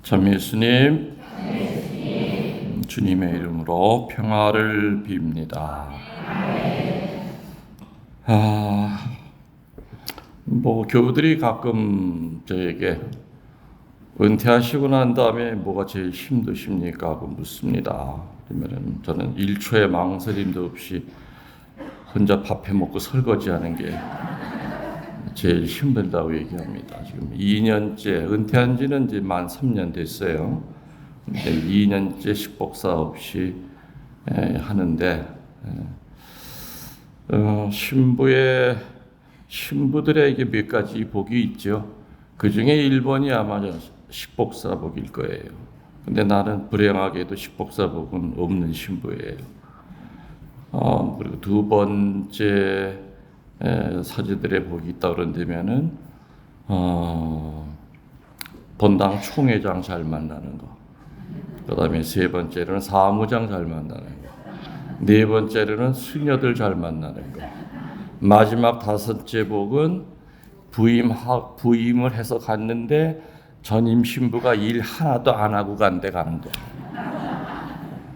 참 예수님, 주님의 이름으로 평화를 빕니다. 교우들이 가끔 저에게 은퇴하시고 난 다음에 뭐가 제일 힘드십니까? 하고 묻습니다. 그러면 저는 1초의 망설임도 없이 혼자 밥해 먹고 설거지하는 게 제일 힘들다고 얘기합니다. 지금 2년째, 은퇴한 지는 이제 만 3년 됐어요. 근데 2년째 식복사 없이 하는데, 신부들에게 몇 가지 복이 있죠. 그 중에 1번이 아마 식복사 복일 거예요. 근데 나는 불행하게도 식복사 복은 없는 신부예요. 그리고 두 번째 사제들의 복이 있다 그런다면은 본당 총회장 잘 만나는 거. 그다음에 세 번째로는 사무장 잘 만나는 거. 네 번째로는 수녀들 잘 만나는 거. 마지막 다섯째 복은 부임을 해서 갔는데 전임 신부가 일 하나도 안 하고 간데 가는 거.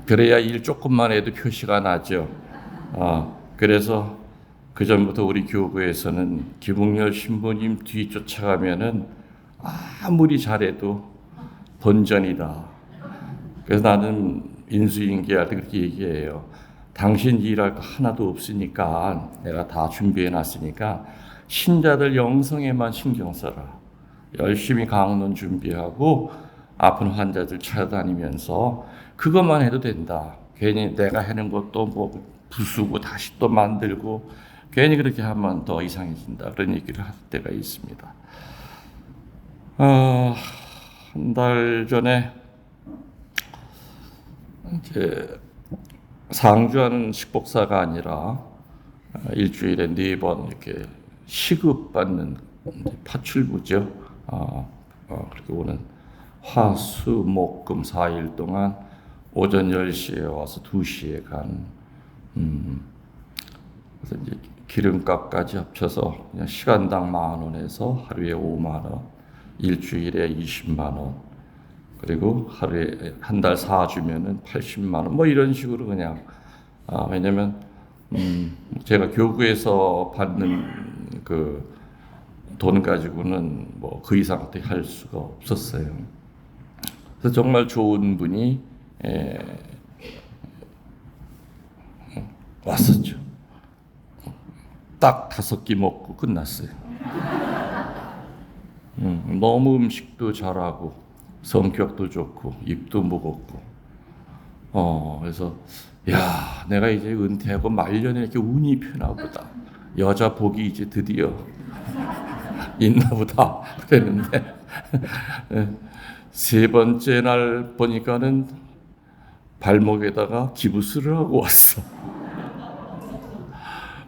그래야 일 조금만 해도 표시가 나죠. 그래서 그 전부터 우리 교구에서는 기복열 신부님 뒤 쫓아가면은 아무리 잘해도 본전이다. 그래서 나는 인수인계할 때 그렇게 얘기해요. 당신 일할 거 하나도 없으니까 내가 다 준비해 놨으니까 신자들 영성에만 신경 써라. 열심히 강론 준비하고 아픈 환자들 찾아다니면서 그것만 해도 된다. 괜히 내가 해는 것도 뭐 부수고 다시 또 만들고 괜히 그렇게 하면 더 이상해진다. 그런 얘기를 할 때가 있습니다. 한 달 전에 이제 상주하는 식복사가 아니라 일주일에 4번 이렇게 시급받는 파출부죠. 그렇게 오는 화수목금 4일 동안 오전 10시에 와서 2시에 간 그래서 이제 기름값까지 합쳐서 그냥 시간당 10,000원에서 하루에 50,000원, 일주일에 200,000원, 그리고 하루에 한 달 사주면은 800,000원, 뭐 이런 식으로 그냥 왜냐면 제가 교구에서 받는 그 돈 가지고는 뭐 그 이상 어떻게 할 수가 없었어요. 그래서 정말 좋은 분이 왔었죠. 딱 5끼 먹고 끝났어요. 너무 음식도 잘하고 성격도 좋고 입도 무겁고 그래서 야, 내가 이제 은퇴하고 말년에 이렇게 운이 편하 보다. 여자 복이 이제 드디어 있나 보다 그랬는데 세 번째 날 보니까는 발목에다가 기부스를 하고 왔어.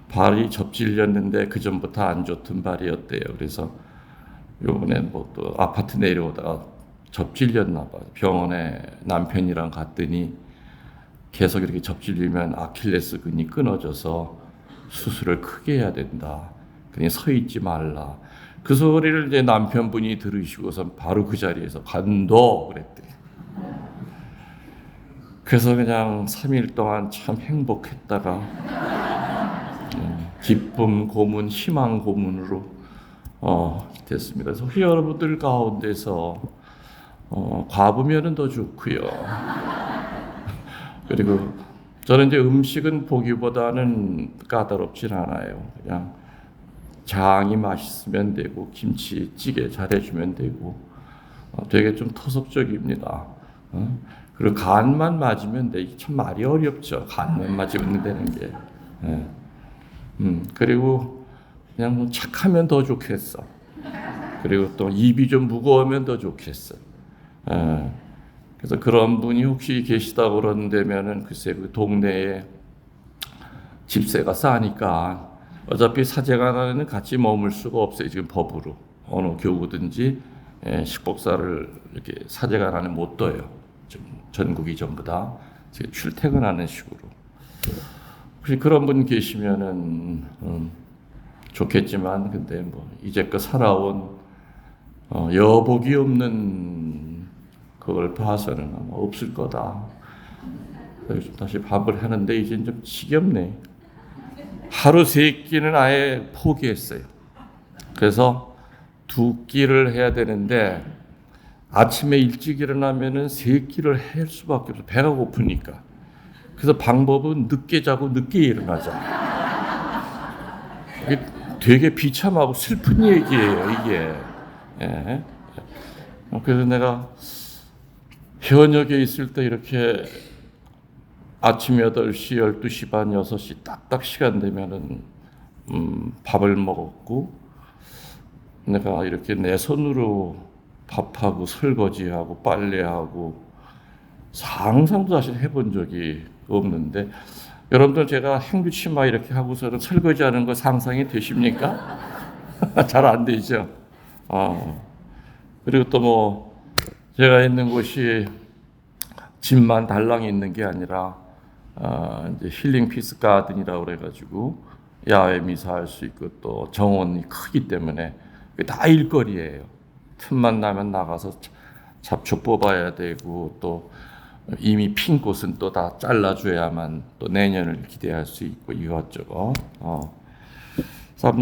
발이 접질렸는데 그 전부터 안 좋던 발이었대요. 그래서 요번엔 뭐 또 아파트 내려오다가 접질렸나 봐. 병원에 남편이랑 갔더니 계속 이렇게 접질리면 아킬레스건이 끊어져서 수술을 크게 해야 된다. 그냥 서 있지 말라. 그 소리를 이제 남편분이 들으시고서 바로 그 자리에서 간도 그랬대. 그래서 그냥 3일 동안 참 행복했다가 기쁨 고문, 희망 고문으로 됐습니다. 그래서 여러분들 가운데서 과부면은 더 좋고요. 그리고 저는 이제 음식은 보기보다는 까다롭진 않아요. 그냥 장이 맛있으면 되고 김치찌개 잘해주면 되고 되게 좀 토속적입니다. 그리고 간만 맞으면 돼. 참 말이 어렵죠. 간만 맞으면 되는 게. 그리고 그냥 착하면 더 좋겠어. 그리고 또 입이 좀 무거우면 더 좋겠어. 그래서 그런 분이 혹시 계시다고 그러는데면은 글쎄 그 동네에 집세가 싸니까 어차피 사제관에는 같이 머물 수가 없어요. 지금 법으로 어느 교구든지 식복사를 이렇게 사제관 안에 못 둬요. 전국이 전부 다 출퇴근하는 식으로. 혹시 그런 분 계시면은 좋겠지만 근데 뭐 이제껏 살아온 여복이 없는 그걸 봐서는 아마 없을 거다. 그래서 다시 밥을 하는데 이제 좀 지겹네. 하루 3끼는 아예 포기했어요. 그래서 2끼를 해야 되는데 아침에 일찍 일어나면은 3끼를 할 수밖에 없어. 배가 고프니까. 그래서 방법은 늦게 자고 늦게 일어나자. 이게 되게 비참하고 슬픈 얘기예요, 이게. 예. 그래서 내가 현역에 있을 때 이렇게 아침 8시, 12시 반, 6시 딱딱 시간 되면은 밥을 먹었고 내가 이렇게 내 손으로 밥하고 설거지하고 빨래하고 상상도 사실 해본 적이 없는데 여러분들 제가 행주치마 이렇게 하고서는 설거지하는 거 상상이 되십니까? 잘 안 되죠. 그리고 또 뭐 제가 있는 곳이 집만 달랑이 있는 게 아니라 이제 힐링 피스 가든이라고 그래가지고 야외 미사할 수 있고 또 정원이 크기 때문에 다 일거리예요. 틈만 나면 나가서 잡초 뽑아야 되고 또 이미 핀 곳은 또 다 잘라줘야만 또 내년을 기대할 수 있고 이것저것.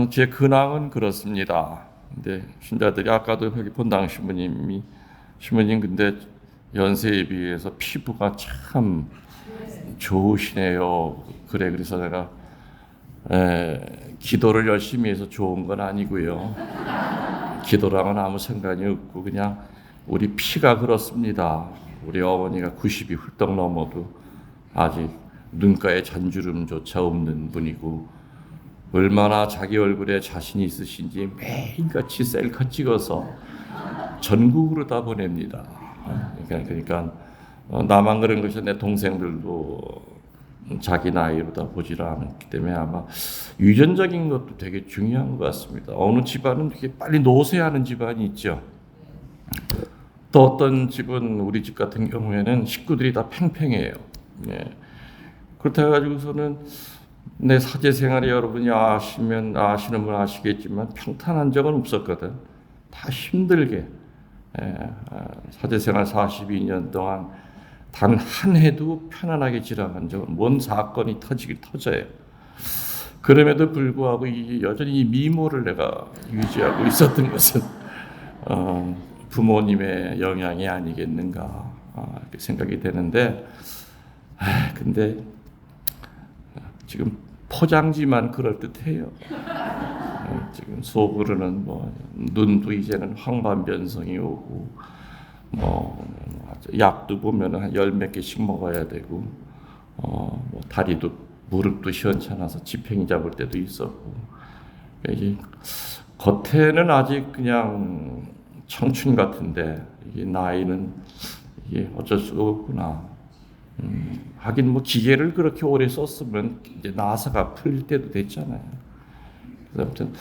제 근황은 그렇습니다. 근데 신자들이 아까도 여기 본당 신부님 근데 연세에 비해서 피부가 참 좋으시네요. 그래서 내가 기도를 열심히 해서 좋은 건 아니고요. 기도랑은 아무 상관이 없고 그냥 우리 피가 그렇습니다. 우리 어머니가 90이 훌떡 넘어도 아직 눈가에 잔주름조차 없는 분이고 얼마나 자기 얼굴에 자신이 있으신지 매일같이 셀카 찍어서 전국으로 다 보냅니다. 그러니까 나만 그런 것이 내 동생들도 자기 나이로 다 보질 않기 때문에 아마 유전적인 것도 되게 중요한 것 같습니다. 어느 집안은 이렇게 빨리 노쇠하는 집안이 있죠. 또 어떤 집은 우리 집 같은 경우에는 식구들이 다 팽팽해요. 그렇다 해가지고서는 내 사제 생활이 여러분이 아시는 분 아시겠지만 평탄한 적은 없었거든. 다 힘들게 사제 생활 42년 동안 단 한 해도 편안하게 지나간 적은 뭔 사건이 터지길 터져요. 그럼에도 불구하고 여전히 이 미모를 내가 유지하고 있었던 것은 부모님의 영향이 아니겠는가 이렇게 생각이 되는데 근데 지금 포장지만 그럴듯해요. 지금 속으로는 뭐 눈도 이제는 황반변성이 오고 뭐 약도 보면은 한 10몇 개씩 먹어야 되고 뭐 다리도 무릎도 시원찮아서 지팽이 잡을 때도 있었고 이게 겉에는 아직 그냥 청춘 같은데 이게 나이는 이게 어쩔 수가 없구나. 하긴 뭐 기계를 그렇게 오래 썼으면 이제 나사가 풀릴 때도 됐잖아요. 그래서 아무튼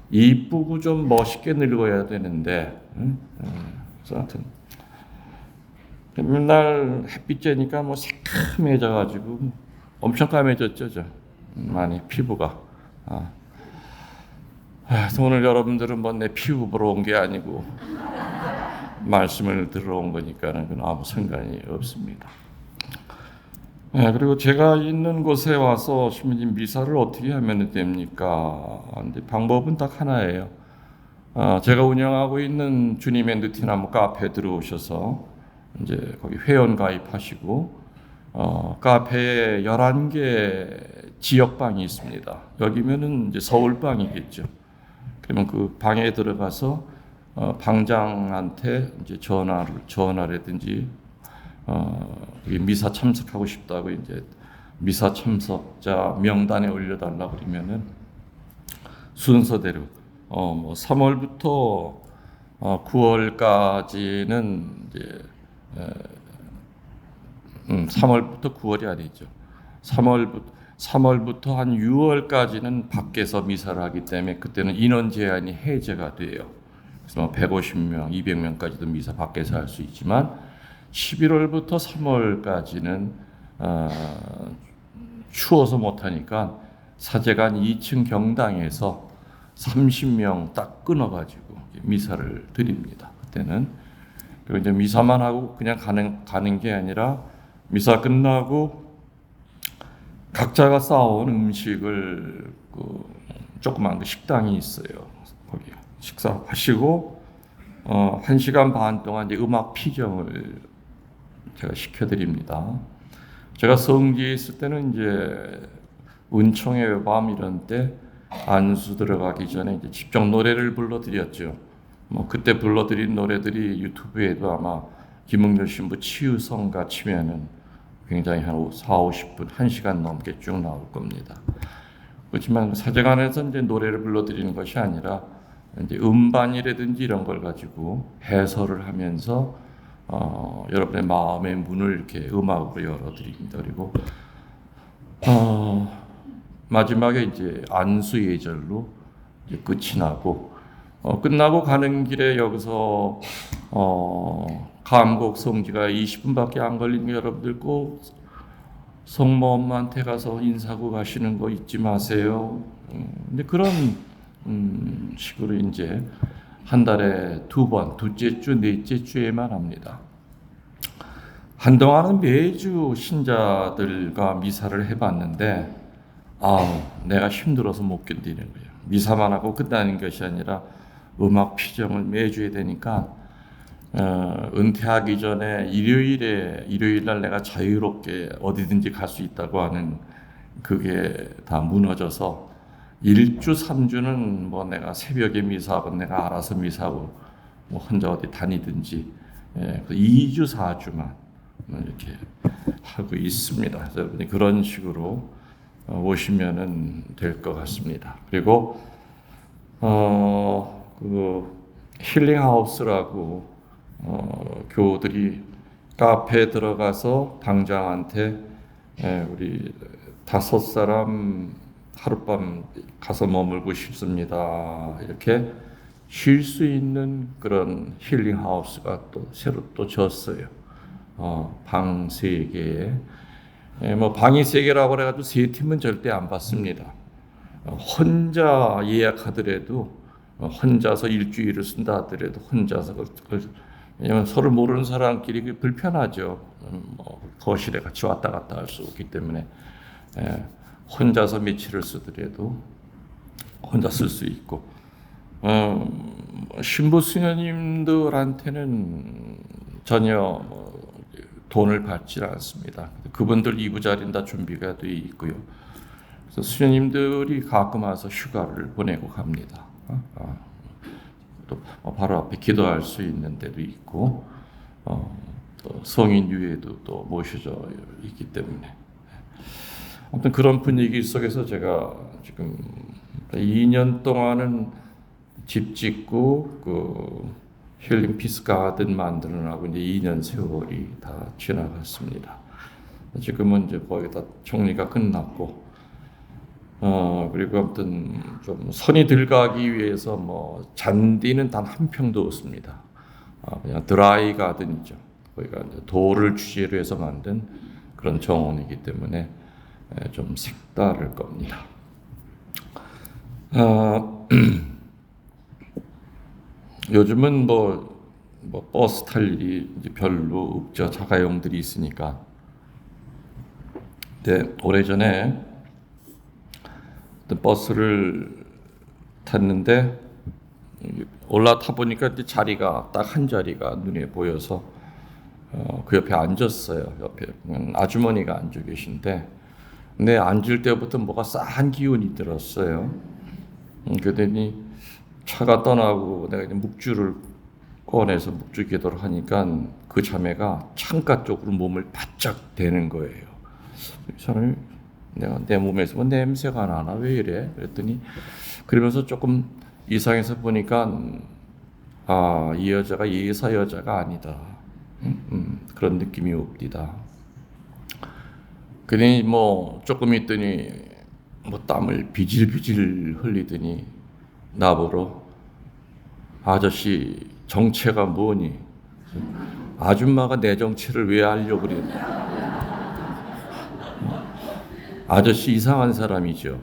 이쁘고 좀 멋있게 늙어야 되는데 그래서 아무튼 맨날 햇빛 쬐니까 뭐 새카매져가지고 엄청 까매졌죠, 많이 피부가. 그래서 오늘 여러분들은 뭐 내 피부 보러 온 게 아니고 말씀을 들으러 온 거니까는 그건 아무 상관이 없습니다. 그리고 제가 있는 곳에 와서 신부님 미사를 어떻게 하면 됩니까? 근데 방법은 딱 하나예요. 제가 운영하고 있는 주님의 느티나무 카페에 들어오셔서 이제 거기 회원 가입하시고 카페에 11개 지역방이 있습니다. 여기면은 이제 서울방이겠죠. 그러면 그 방에 들어가서 방장한테 이제 전화라든지 미사 참석하고 싶다고 이제 미사 참석자 명단에 올려달라 그러면은 순서대로 뭐 3월부터 9월까지는 이제 3월부터 9월이 아니죠. 3월부터 한 6월까지는 밖에서 미사를 하기 때문에 그때는 인원 제한이 해제가 돼요. 그래서 150명, 200명까지도 미사 밖에서 할 수 있지만 11월부터 3월까지는 추워서 못하니까 사제관 2층 경당에서 30명 딱 끊어가지고 미사를 드립니다. 그때는 그리고 이제 미사만 하고 그냥 가는 게 아니라 미사 끝나고 각자가 싸온 음식을 조그만 그 식당이 있어요. 거기 식사하시고 1시간 반 동안 이제 음악 피정을 제가 시켜드립니다. 제가 성지에 있을 때는 이제 은총의 외밤 이런 때 안수 들어가기 전에 이제 직접 노래를 불러드렸죠. 뭐 그때 불러드린 노래들이 유튜브에도 아마 김웅렬 신부 치유성가 치면은 굉장히 한 4, 50분, 1시간 넘게 쭉 나올 겁니다. 그렇지만 사제관에서 이제 노래를 불러드리는 것이 아니라 이제 음반이라든지 이런 걸 가지고 해설을 하면서 여러분의 마음의 문을 이렇게 음악으로 열어드립니다. 그리고 마지막에 이제 안수 예절로 이제 끝이 나고 끝나고 가는 길에 여기서 감곡 성지가 20분밖에 안 걸리니까 여러분들 꼭 성모 엄마한테 가서 인사하고 가시는 거 잊지 마세요. 근데 그런 식으로 이제 한 달에 2번, 둘째 주, 넷째 주에만 합니다. 한동안은 매주 신자들과 미사를 해봤는데 내가 힘들어서 못 견디는 거예요. 미사만 하고 끝나는 것이 아니라 음악 피정을 매주 해야 되니까 은퇴하기 전에 일요일 날 내가 자유롭게 어디든지 갈 수 있다고 하는 그게 다 무너져서 1주, 3주는 뭐 내가 새벽에 미사하고 내가 알아서 미사하고 뭐 혼자 어디 다니든지 2주, 4주만 이렇게 하고 있습니다. 그래서 여러분이 그런 식으로 오시면은 될 것 같습니다. 그리고 그 힐링하우스라고 교우들이 카페에 들어가서 당장한테 우리 5사람 하룻밤 가서 머물고 싶습니다. 이렇게 쉴 수 있는 그런 힐링하우스가 또 새로 또 졌어요. 방 3개에 뭐 방이 3개라고 해가지고 3팀은 절대 안 받습니다. 혼자 예약하더라도 혼자서 일주일을 쓴다 하더라도 혼자서 왜냐면 서로 모르는 사람끼리 불편하죠. 거실에 같이 왔다 갔다 할 수 없기 때문에 혼자서 며칠을 쓰더라도 혼자 쓸 수 있고 신부 수녀님들한테는 전혀 돈을 받지 않습니다. 그분들 2부자리는 다 준비가 되어 있고요. 그래서 수녀님들이 가끔 와서 휴가를 보내고 갑니다. 또 바로 앞에 기도할 수 있는 데도 있고 또 성인 유예도 또 모셔져 있기 때문에 아무튼 그런 분위기 속에서 제가 지금 2년 동안은 집 짓고 그 힐링 피스 가든 만드느라고 이제 2년 세월이 다 지나갔습니다. 지금은 이제 거의 다 정리가 끝났고 그리고 아무튼 좀 손이 들어가기 위해서 뭐 잔디는 단 한 평도 없습니다. 그냥 드라이 가든이죠. 거기가 이제 돌을 주제로 해서 만든 그런 정원이기 때문에 좀 색다를 겁니다. 요즘은 뭐 버스 탈 일이 이제 별로 없죠. 자가용들이 있으니까. 근데 오래전에 버스를 탔는데 올라타 보니까 이제 자리가 딱 한 자리가 눈에 보여서 그 옆에 앉았어요. 옆에 아주머니가 앉아 계신데 근데 앉을 때부터 뭐가 싸한 기운이 들었어요. 그러더니 차가 떠나고 내가 이제 묵주를 꺼내서 묵주 기도를 하니까 그 자매가 창가 쪽으로 몸을 바짝 대는 거예요. 이 사람이 내가 내 몸에서 뭐 냄새가 나나 왜 이래? 그랬더니 그러면서 조금 이상해서 보니까 이 여자가 예사 여자가 아니다. 그런 느낌이 옵니다. 그러니 뭐 조금 있더니 뭐 땀을 비질비질 흘리더니 나보러 아저씨 정체가 뭐니? 아줌마가 내 정체를 왜 알려고 그랬냐? 아저씨 이상한 사람이죠.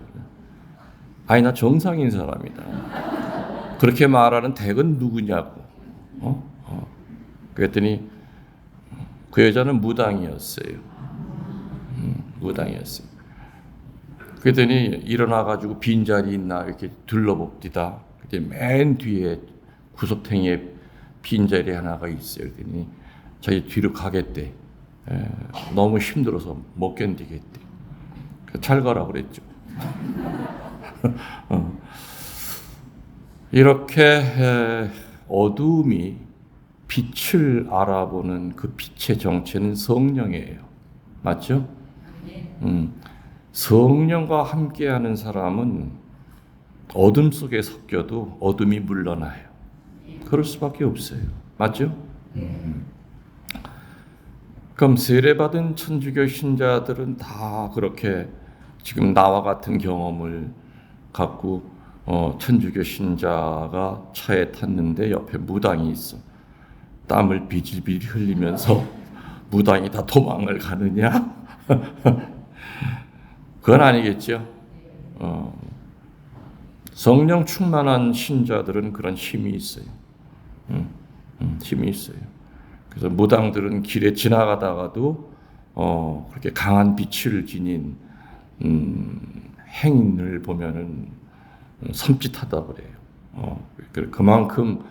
아니 나 정상인 사람이다. 그렇게 말하는 댁은 누구냐고. 그랬더니 그 여자는 무당이었어요. 무당이었어요. 그랬더니 일어나가지고 빈자리 있나 이렇게 둘러봅디다. 그때 맨 뒤에 구석탱이에 빈자리 하나가 있어요. 그랬더니 자기 뒤로 가겠대. 너무 힘들어서 못 견디겠대. 잘 가라 그랬죠. 이렇게 어두움이 빛을 알아보는 그 빛의 정체는 성령이에요. 맞죠? 성령과 함께하는 사람은 어둠 속에 섞여도 어둠이 물러나요. 그럴 수밖에 없어요. 맞죠? 그럼 세례받은 천주교 신자들은 다 그렇게 지금 나와 같은 경험을 갖고 천주교 신자가 차에 탔는데 옆에 무당이 있어. 땀을 비질비질 흘리면서 무당이 다 도망을 가느냐? 그건 아니겠죠. 성령 충만한 신자들은 그런 힘이 있어요. 힘이 있어요. 그래서 무당들은 길에 지나가다가도 그렇게 강한 빛을 지닌 행인을 보면은 섬찟하다 그래요. 그만큼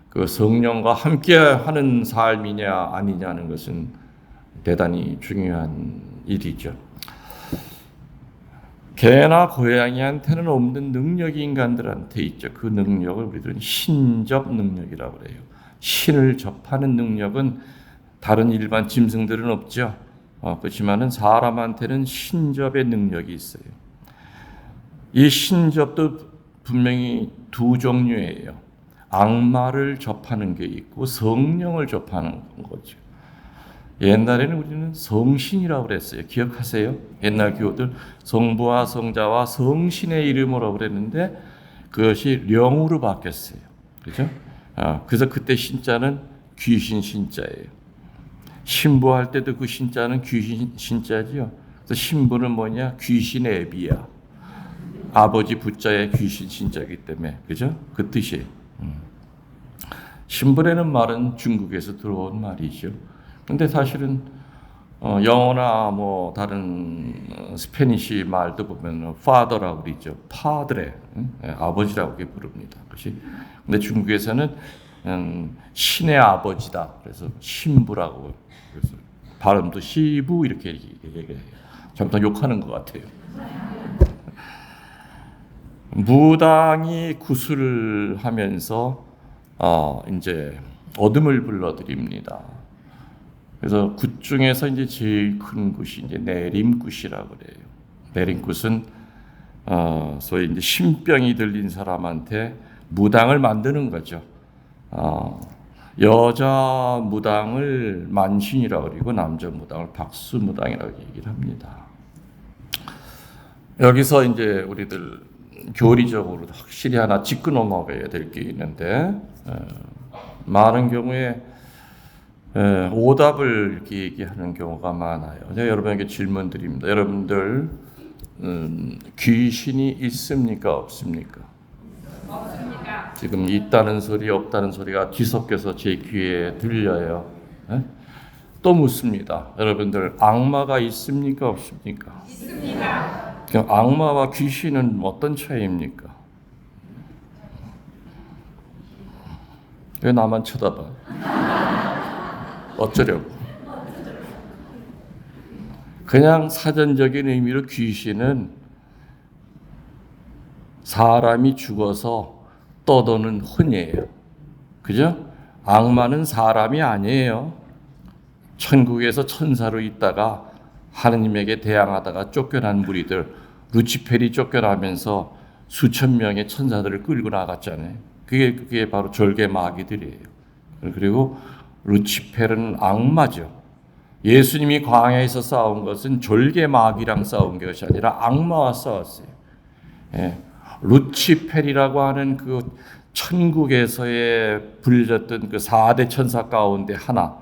그 성령과 함께하는 삶이냐 아니냐는 것은 대단히 중요한 일이죠. 개나 고양이한테는 없는 능력이 인간들한테 있죠. 그 능력을 우리들은 신접 능력이라고 그래요. 신을 접하는 능력은 다른 일반 짐승들은 없죠. 그렇지만은 사람한테는 신접의 능력이 있어요. 이 신접도 분명히 두 종류예요. 악마를 접하는 게 있고 성령을 접하는 거죠. 옛날에는 우리는 성신이라고 그랬어요. 기억하세요? 옛날 교우들 성부와 성자와 성신의 이름으로 그랬는데 그것이 영으로 바뀌었어요. 그렇죠? 그래서 그때 신자는 귀신 신자예요. 신부할 때도 그 신자는 귀신 신자지요. 그래서 신부는 뭐냐? 귀신의 애비야. 아버지 부자의 귀신 신자이기 때문에 그죠? 그 뜻이에요. 신부라는 말은 중국에서 들어온 말이죠. 근데 사실은 영어나 뭐 다른 스페니시 말도 보면 father라고 그러죠. padre, 아버지라고 부릅니다. 그렇지? 근데 중국에서는 신의 아버지다. 그래서 신부라고. 그래서 발음도 시부 이렇게 얘기해요. 잠깐 욕하는 것 같아요. 무당이 구슬을 하면서 이제 어둠을 불러드립니다. 그래서 굿 중에서 이제 제일 큰 굿이 이제 내림굿이라고 그래요. 내림굿은 소위 이제 신병이 들린 사람한테 무당을 만드는 거죠. 여자 무당을 만신이라고 그리고 남자 무당을 박수무당이라고 얘기를 합니다. 여기서 이제 우리들 교리적으로 확실히 하나 짚고 넘어가야 될 게 있는데 많은 경우에 오답을 이렇게 얘기하는 경우가 많아요. 제가 여러분에게 질문 드립니다. 여러분들 귀신이 있습니까? 없습니까? 없습니까? 지금 있다는 소리 없다는 소리가 뒤섞여서 제 귀에 들려요. 또 묻습니다. 여러분들 악마가 있습니까? 없습니까? 있습니다. 그럼 악마와 귀신은 어떤 차이입니까? 왜 나만 쳐다봐? 어쩌려고? 그냥 사전적인 의미로 귀신은 사람이 죽어서 떠도는 혼이에요. 그죠? 악마는 사람이 아니에요. 천국에서 천사로 있다가 하느님에게 대항하다가 쫓겨난 무리들, 루치페리 쫓겨나면서 수천 명의 천사들을 끌고 나갔잖아요. 그게 바로 졸개 마귀들이에요. 그리고 루치페르는 악마죠. 예수님이 광야에서 싸운 것은 졸개 마귀랑 싸운 것이 아니라 악마와 싸웠어요. 루치페리라고 하는 그 천국에서의 불렸던 그 4대 천사 가운데 하나,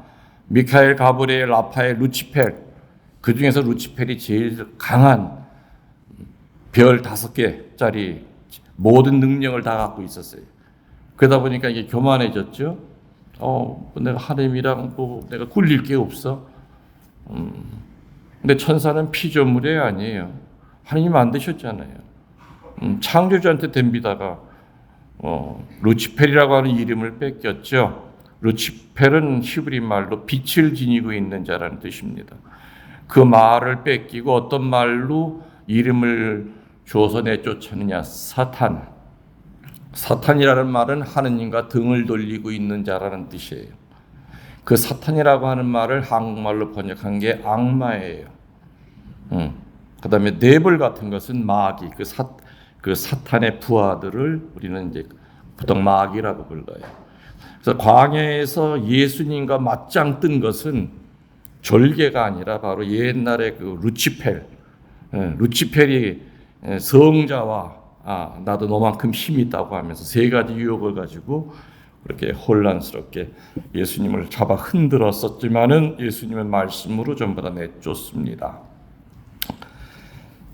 미카엘, 가브리엘, 라파엘, 루치펠, 그 중에서 루치펠이 제일 강한 별 5개짜리 모든 능력을 다 갖고 있었어요. 그러다 보니까 이게 교만해졌죠. 내가 하나님이랑 내가 굴릴 게 없어. 근데 천사는 피조물이 아니에요. 하나님 만드셨잖아요. 창조주한테 덤비다가 루치펠이라고 하는 이름을 뺏겼죠. 루치펠은 히브리 말로 빛을 지니고 있는 자라는 뜻입니다. 그 말을 뺏기고 어떤 말로 이름을 줘서 내쫓았느냐? 사탄. 사탄이라는 말은 하느님과 등을 돌리고 있는 자라는 뜻이에요. 그 사탄이라고 하는 말을 한국말로 번역한 게 악마예요. 그 다음에 네벌 같은 것은 마귀, 그 사탄의 부하들을 우리는 이제 보통 마귀라고 불러요. 그래서 광야에서 예수님과 맞짱 뜬 것은 졸개가 아니라 바로 옛날에 그 루치펠, 루치펠이 성자와 나도 너만큼 힘이 있다고 하면서 세 가지 유혹을 가지고 그렇게 혼란스럽게 예수님을 잡아 흔들었었지만은 예수님은 말씀으로 전부 다 내쫓습니다.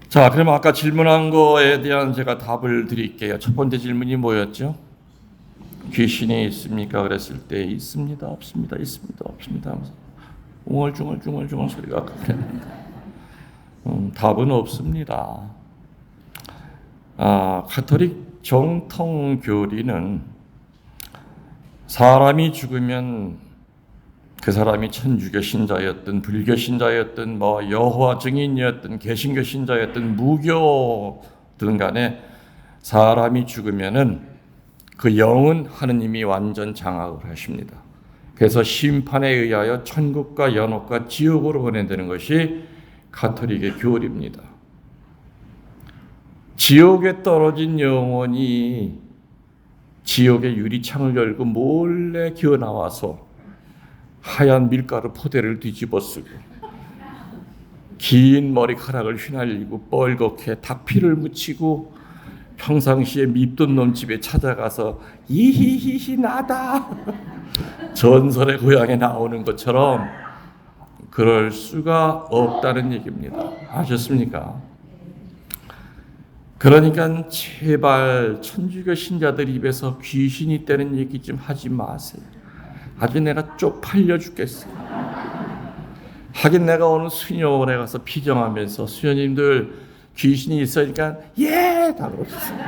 자, 그럼 아까 질문한 거에 대한 제가 답을 드릴게요. 첫 번째 질문이 뭐였죠? 귀신이 있습니까? 그랬을 때 있습니다, 없습니다, 있습니다, 없습니다 하면서 웅얼중얼 소리가 크는데 답은 없습니다. 가톨릭 정통 교리는 사람이 죽으면 그 사람이 천주교 신자였든 불교 신자였든 여호와 증인이었든 개신교 신자였든 무교든 간에 사람이 죽으면은 그 영은 하느님이 완전 장악을 하십니다. 그래서 심판에 의하여 천국과 연옥과 지옥으로 보내는 것이 가톨릭의 교리입니다. 지옥에 떨어진 영혼이 지옥의 유리창을 열고 몰래 기어 나와서 하얀 밀가루 포대를 뒤집어 쓰고 긴 머리카락을 휘날리고 뻘겋게 닭피를 묻히고 평상시에 밉던 놈 집에 찾아가서 이히히히 나다 전설의 고향에 나오는 것처럼 그럴 수가 없다는 얘기입니다. 아셨습니까? 그러니까 제발 천주교 신자들 입에서 귀신이 있다는 얘기 좀 하지 마세요. 아주 내가 쪽팔려 죽겠어요. 하긴 내가 오늘 수녀원에 가서 피정하면서 수녀님들 귀신이 있으니까 예! 다 그러셨어요.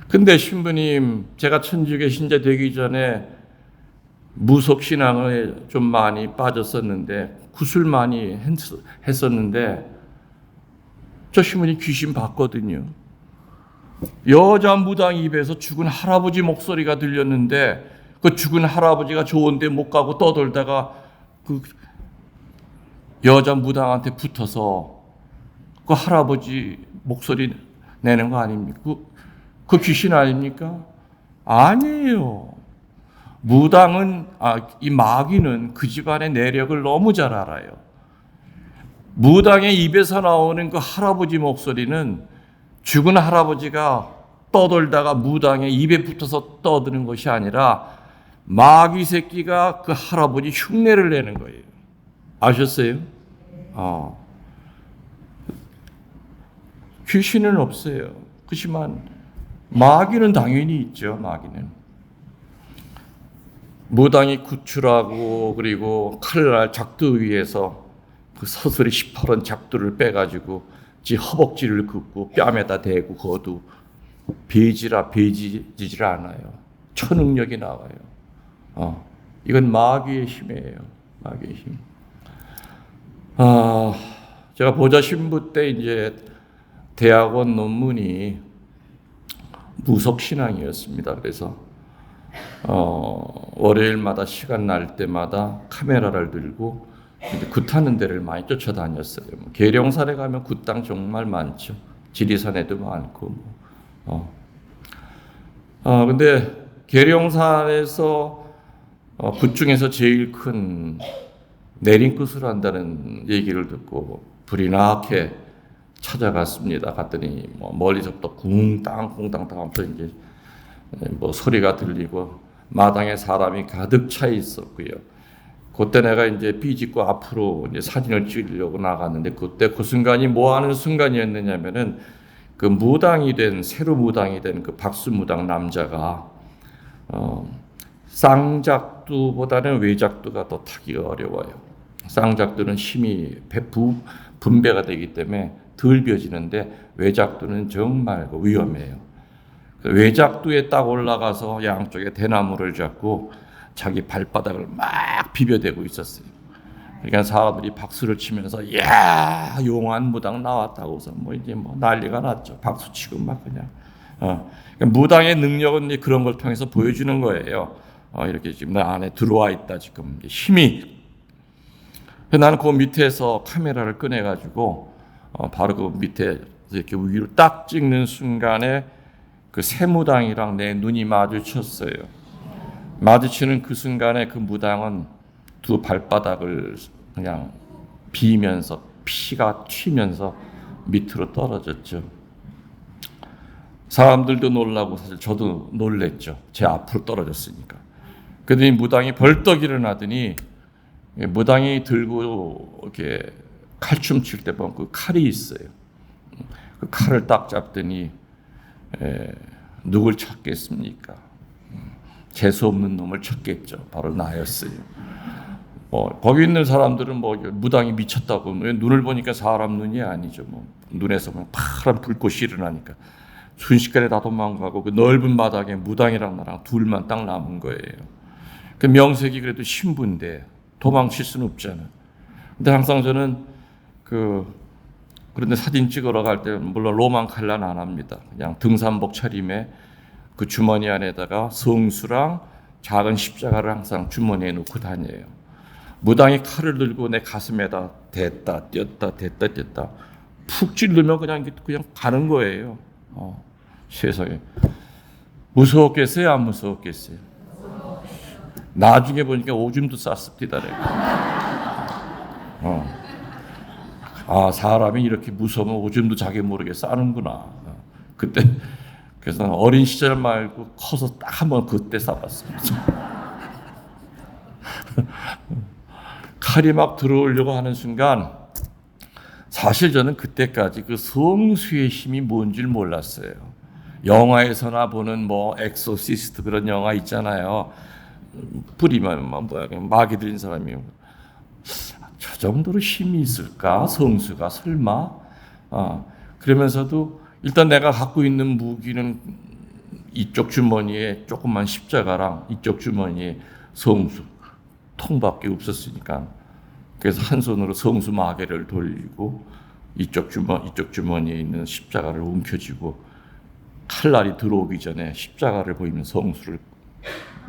근데 신부님, 제가 천주교 신자 되기 전에 무속신앙에 좀 많이 빠졌었는데 구슬 많이 했었는데 저 신부님 귀신 봤거든요. 여자 무당 입에서 죽은 할아버지 목소리가 들렸는데 그 죽은 할아버지가 좋은데 못 가고 떠돌다가 그 여자 무당한테 붙어서 그 할아버지 목소리 내는 거 아닙니까? 그 귀신 아닙니까? 아니에요. 무당은 이 마귀는 그 집안의 내력을 너무 잘 알아요. 무당의 입에서 나오는 그 할아버지 목소리는 죽은 할아버지가 떠돌다가 무당의 입에 붙어서 떠드는 것이 아니라 마귀 새끼가 그 할아버지 흉내를 내는 거예요. 아셨어요? 귀신은 없어요. 그렇지만 마귀는 당연히 있죠. 마귀는. 무당이 구출하고 그리고 칼날 작두 위에서 그 서슬이 시퍼런 작두를 빼가지고 지 허벅지를 긋고 뺨에다 대고 거두 배지질 않아요. 초능력이 나와요. 이건 마귀의 힘이에요. 마귀의 힘. 제가 보좌 신부 때 이제 대학원 논문이 무속신앙이었습니다. 그래서 월요일마다 시간 날 때마다 카메라를 들고 굿 타는 데를 많이 쫓아다녔어요. 계룡산에 가면 굿당 정말 많죠. 지리산에도 많고. 근데 계룡산에서 굿 중에서 제일 큰 내린굿을 한다는 얘기를 듣고 불이 나게 찾아갔습니다. 갔더니 멀리서부터 쿵땅쿵땅 하면서 이제 소리가 들리고 마당에 사람이 가득 차 있었고요. 그때 내가 이제 비집고 앞으로 이제 사진을 찍으려고 나갔는데 그때 그 순간이 뭐 하는 순간이었느냐면은 그 새로 무당이 된 그 박수 무당 남자가 쌍작두보다는 외작두가 더 타기가 어려워요. 쌍작두는 힘이 분배가 되기 때문에 덜 비어지는데 외작두는 정말 위험해요. 외작두에 딱 올라가서 양쪽에 대나무를 잡고 자기 발바닥을 막 비벼대고 있었어요. 그러니까 사람들이 박수를 치면서 야 용한 무당 나왔다고서 이제 난리가 났죠. 박수 치고 막 그냥. 그러니까 무당의 능력은 그런 걸 통해서 보여주는 거예요. 이렇게 지금 나 안에 들어와 있다 지금 힘이. 나는 그 밑에서 카메라를 꺼내가지고 바로 그 밑에 이렇게 위로 딱 찍는 순간에 그 새무당이랑 내 눈이 마주쳤어요. 마주치는 그 순간에 그 무당은 두 발바닥을 그냥 비면서 피가 튀면서 밑으로 떨어졌죠. 사람들도 놀라고 사실 저도 놀랬죠. 제 앞으로 떨어졌으니까. 그러더니 무당이 벌떡 일어나더니 무당이 들고 이렇게 칼춤 칠 때 보면 그 칼이 있어요. 그 칼을 딱 잡더니 누굴 찾겠습니까? 재수 없는 놈을 찾겠죠. 바로 나였어요. 거기 있는 사람들은 무당이 미쳤다고 눈을 보니까 사람 눈이 아니죠. 눈에서 파란 불꽃이 일어나니까 순식간에 다 도망가고 그 넓은 마당에 무당이랑 나랑 둘만 딱 남은 거예요. 그 명색이 그래도 신부인데 도망칠 수는 없잖아. 근데 항상 저는 그런데 사진 찍으러 갈 때 물론 로만 칼란 안 합니다. 그냥 등산복 차림에 그 주머니 안에다가 성수랑 작은 십자가를 항상 주머니에 넣고 다녀요. 무당이 칼을 들고 내 가슴에다 댔다 뗐다 푹 찌르면 그냥 가는 거예요. 세상에 무서웠겠어요? 안 무서웠겠어요? 나중에 보니까 오줌도 쌌습니다. 사람이 이렇게 무서우면 오줌도 자기 모르게 싸는구나. 그때 그래서 어린 시절 말고 커서 딱 한번 그때 싸봤어요. 칼이 막 들어오려고 하는 순간 사실 저는 그때까지 그 성수의 힘이 뭔지를 몰랐어요. 영화에서나 보는 엑소시스트 그런 영화 있잖아요. 뿌리면 마귀 들린 사람이 저 정도로 힘이 있을까? 성수가 설마? 그러면서도 일단 내가 갖고 있는 무기는 이쪽 주머니에 조그만 십자가랑 이쪽 주머니에 성수 통밖에 없었으니까 그래서 한 손으로 성수 마개를 돌리고 이쪽 주머니에 있는 십자가를 움켜쥐고 칼날이 들어오기 전에 십자가를 보이는 성수를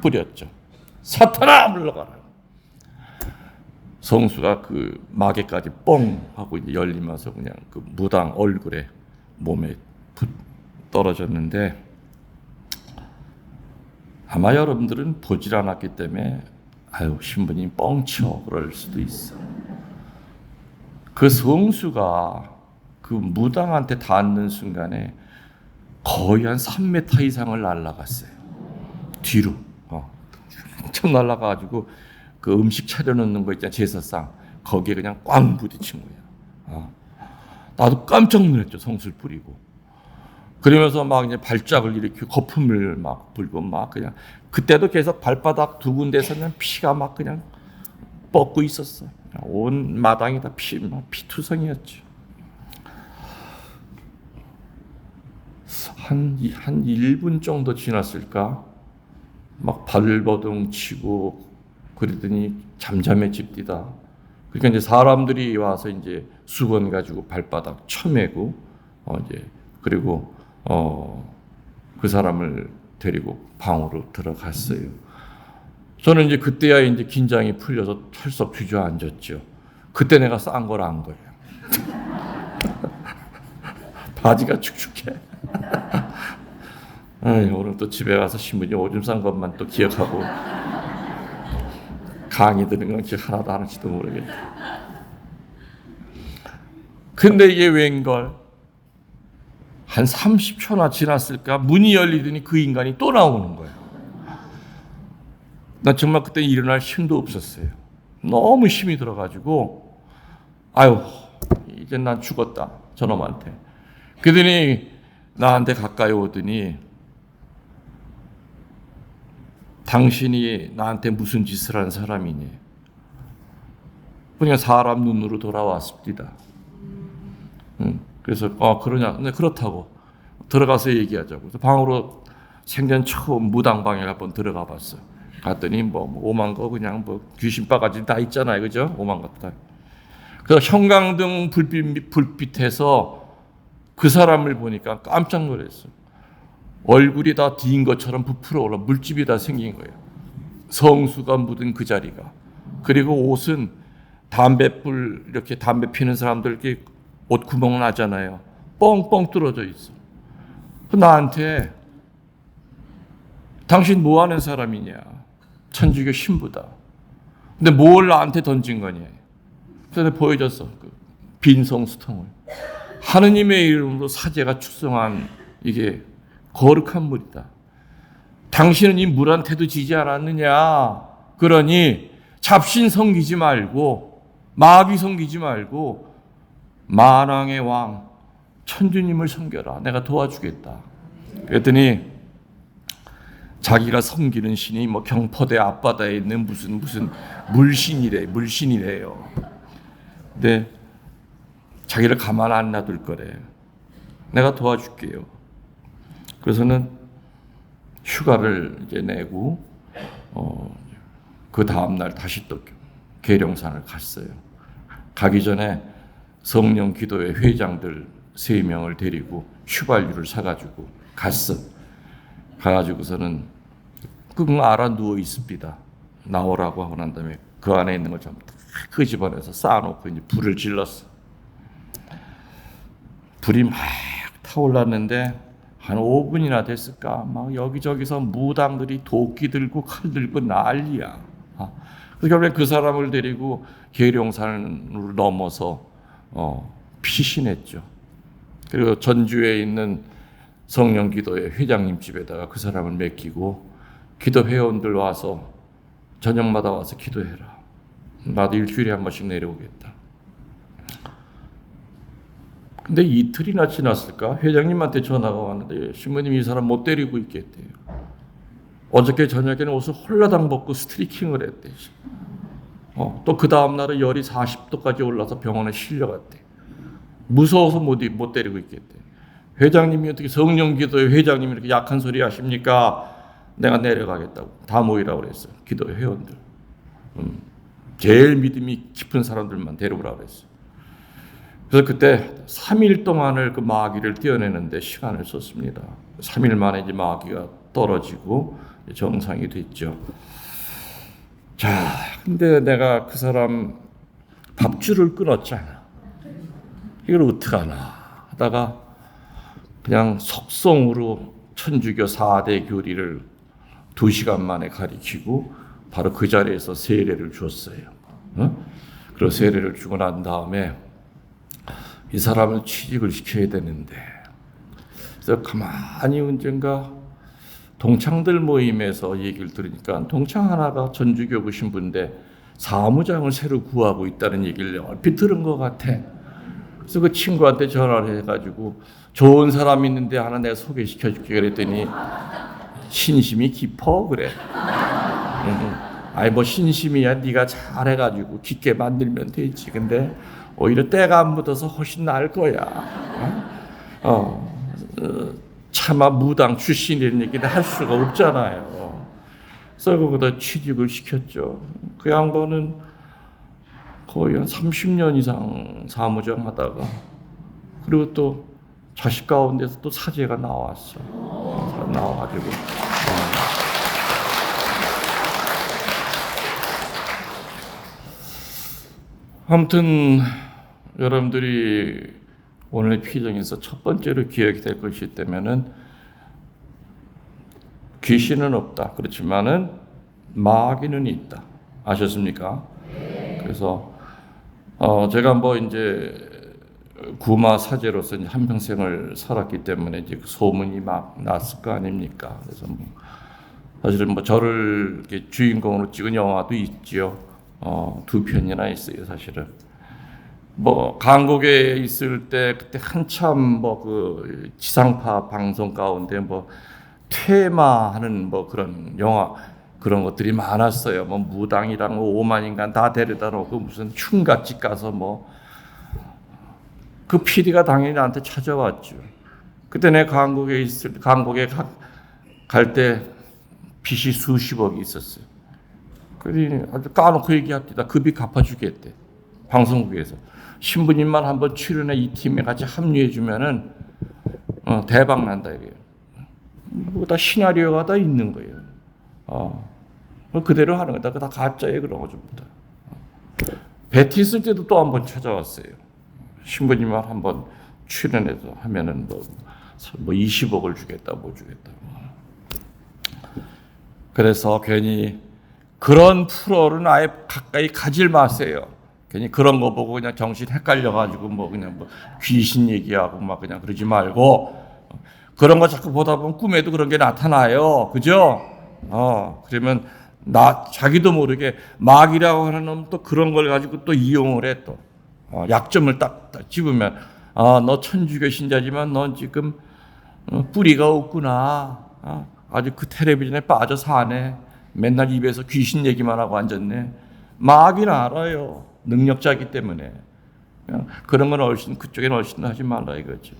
뿌렸죠. 사탄아 물러가라. 성수가 그 마개까지 뻥 하고 이제 열리면서 그냥 그 무당 얼굴에 몸에 떨어졌는데 아마 여러분들은 보질 않았기 때문에 신부님 뻥쳐 그럴 수도 있어. 그 성수가 그 무당한테 닿는 순간에 거의 한 3m 이상을 날아갔어요. 뒤로 엄청 날아가가지고 그 음식 차려놓는 거 있잖아, 제사상 거기에 그냥 꽝 부딪힌 거야. 나도 깜짝 놀랐죠. 성수를 뿌리고 그러면서 막 이제 발작을 일으키고 거품을 막 불고 막 그냥 그때도 계속 발바닥 두 군데서는 피가 막 그냥 뻗고 있었어. 온 마당이 다 피투성이었죠. 한 1분 정도 지났을까? 막 발버둥 치고 그러더니 잠잠해집디다. 그러니까 이제 사람들이 와서 이제 수건 가지고 발바닥 쳐매고 이제 그리고 그 사람을 데리고 방으로 들어갔어요. 저는 이제 그때야 이제 긴장이 풀려서 털썩 주저앉았죠. 그때 내가 싼 걸 안 거예요. 바지가 축축해. 오늘 또 집에 가서 신부님 오줌 싼 것만 또 기억하고 강의 드는 건 기억 하나도 안 할지도 모르겠다. 근데 이게 웬걸? 한 30초나 지났을까? 문이 열리더니 그 인간이 또 나오는 거예요. 나 정말 그때 일어날 힘도 없었어요. 너무 힘이 들어가지고 이제 난 죽었다. 저놈한테. 그러더니 나한테 가까이 오더니 당신이 나한테 무슨 짓을 한 사람이니? 그냥 사람 눈으로 돌아왔습니다. 그래서 그러냐? 근데 그렇다고 들어가서 얘기하자고. 그래서 방으로 생전 처음 무당방에 한번 들어가 봤어요. 갔더니 오만 거 그냥 귀신 바가지 다 있잖아요, 그죠? 오만 것 다. 그래서 형광등 불빛에서 그 사람을 보니까 깜짝 놀랐어요. 얼굴이 다 딘 것처럼 부풀어 올라 물집이 다 생긴 거예요. 성수가 묻은 그 자리가. 그리고 옷은 담배불 이렇게 담배 피는 사람들 이렇게 옷 구멍 나잖아요. 뻥뻥 뚫어져 있어. 나한테 당신 뭐 하는 사람이냐? 천주교 신부다. 근데 뭘 나한테 던진 거냐? 그래서 보여줬어. 그 빈성수통을. 하느님의 이름으로 사제가 축성한 이게 거룩한 물이다. 당신은 이 물한테도 지지 않았느냐? 그러니 잡신 섬기지 말고 마귀 섬기지 말고 만왕의 왕 천주님을 섬겨라. 내가 도와주겠다. 그랬더니 자기가 섬기는 신이 경포대 앞바다에 있는 무슨 물신이래요. 근데 자기를 가만 안 놔둘 거래. 내가 도와줄게요. 그래서는 휴가를 이제 내고 그 다음 날 다시 또 계룡산을 갔어요. 가기 전에 성령 기도회 회장들 3명을 데리고 휘발유를 사가지고 갔어. 가가지고서는 끙 알아 누워 있습니다. 나오라고 하고 난 다음에 그 안에 있는 걸 전부 다 끄집어내서 쌓아놓고 이제 불을 질렀어. 불이 막 타올랐는데 한 5분이나 됐을까? 막 여기저기서 무당들이 도끼 들고 칼 들고 난리야. 그래서 결국에 그 사람을 데리고 계룡산을 넘어서 피신했죠. 그리고 전주에 있는 성령기도회 회장님 집에다가 그 사람을 맡기고 기도 회원들 와서 저녁마다 와서 기도해라. 나도 일주일에 한 번씩 내려오겠다. 근데 이틀이나 지났을까? 회장님한테 전화가 왔는데 신부님 이 사람 못 데리고 있겠대요. 어저께 저녁에는 옷을 홀라당 벗고 스트리킹을 했대. 또 그 다음 날은 열이 40도까지 올라서 병원에 실려갔대. 무서워서 못 데리고 있겠대. 회장님이 어떻게 성령기도회 회장님이 이렇게 약한 소리 하십니까? 내가 내려가겠다고. 다 모이라고 그랬어요. 기도회 회원들. 제일 믿음이 깊은 사람들만 데려오라고 그랬어요. 그래서 그때 3일 동안을 그 마귀를 떼어내는데 시간을 썼습니다. 3일 만에 이제 마귀가 떨어지고 정상이 됐죠. 자, 근데 내가 그 사람 밥줄을 끊었잖아. 이걸 어떡하나 하다가 그냥 속성으로 천주교 4대 교리를 2시간 만에 가리키고 바로 그 자리에서 세례를 줬어요. 그리고 세례를 주고 난 다음에 이 사람을 취직을 시켜야 되는데 그래서 가만히 언젠가 동창들 모임에서 얘기를 들으니까 동창 하나가 전주교구 신부인데 사무장을 새로 구하고 있다는 얘기를 얼핏 들은 것 같아. 그래서 그 친구한테 전화를 해가지고 좋은 사람 있는데 하나 내가 소개시켜줄게 그랬더니 신심이 깊어 그래. 아니 신심이야 네가 잘해가지고 깊게 만들면 되지. 근데 오히려 때가 안 묻어서 훨씬 나을 거야. 차마 무당 출신이라는 얘기는 할 수가 없잖아요. 그래서 거기다 취직을 시켰죠. 그 양반은 거의 한 30년 이상 사무장 하다가 그리고 또 자식 가운데서 또 사제가 나왔어. 나와가지고. 아무튼 여러분들이 오늘 피정에서 첫 번째로 기억이 될 것이 있다면은 귀신은 없다. 그렇지만은 마귀는 있다. 아셨습니까? 그래서 제가 이제 구마 사제로서 이제 한평생을 살았기 때문에 이제 소문이 막 났을 거 아닙니까? 그래서 사실은 저를 이렇게 주인공으로 찍은 영화도 있지요. 2편이나 있어요, 사실은. 강국에 있을 때 그때 한참 그 지상파 방송 가운데 퇴마하는 그런 영화 그런 것들이 많았어요. 뭐 무당이랑 5만 인간 다 데려다 놓고 무슨 흉갓집 가서 뭐 그 PD가 당연히 나한테 찾아왔죠. 그때 내 강국에 갈 때 빚이 수십억이 있었어요. 그러니 아주 까놓고 얘기합니다. 그 빚 갚아주겠대. 방송국에서. 신부님만 한번 출연해 이 팀에 같이 합류해 주면은 대박 난다 이래요. 뭐 다 시나리오가 다 있는 거예요. 그대로 하는 거다. 그거 다 가짜예요. 그런 거 전부 다. 베티 있을 때도 또 한번 찾아왔어요. 신부님만 한번 출연해서 하면은 뭐 20억을 주겠다, 뭐 주겠다. 그래서 괜히 그런 프로는 아예 가까이 가질 마세요. 괜히 그런 거 보고 그냥 정신 헷갈려가지고 뭐 그냥 뭐 귀신 얘기하고 막 그냥 그러지 말고 그런 거 자꾸 보다 보면 꿈에도 그런 게 나타나요. 그죠? 그러면 자기도 모르게 마귀라고 하는 놈 또 그런 걸 가지고 또 이용을 해 또. 약점을 딱 집으면 너 천주교 신자지만 넌 지금 뿌리가 없구나. 아주 그 텔레비전에 빠져 사네. 맨날 입에서 귀신 얘기만 하고 앉았네. 마귀는 알아요. 능력자이기 때문에. 그런 건 그쪽에는 얼씬 하지 말라 이거죠.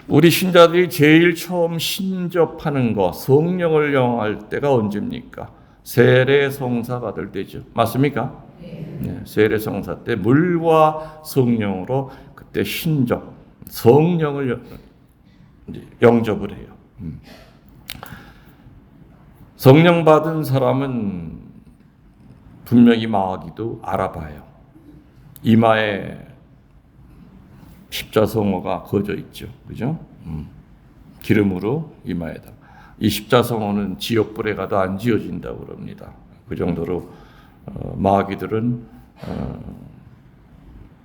우리 신자들이 제일 처음 신접하는 거, 성령을 영할 때가 언제입니까? 세례성사 받을 때죠. 맞습니까? 네, 세례성사 때 물과 성령으로 그때 신접, 성령을 영접을 해요. 성령 받은 사람은 분명히 마귀도 알아봐요. 이마에 십자성어가 그어져 있죠. 그죠? 기름으로 이마에다. 이 십자성어는 지옥불에 가도 안 지어진다고 그럽니다. 그 정도로 마귀들은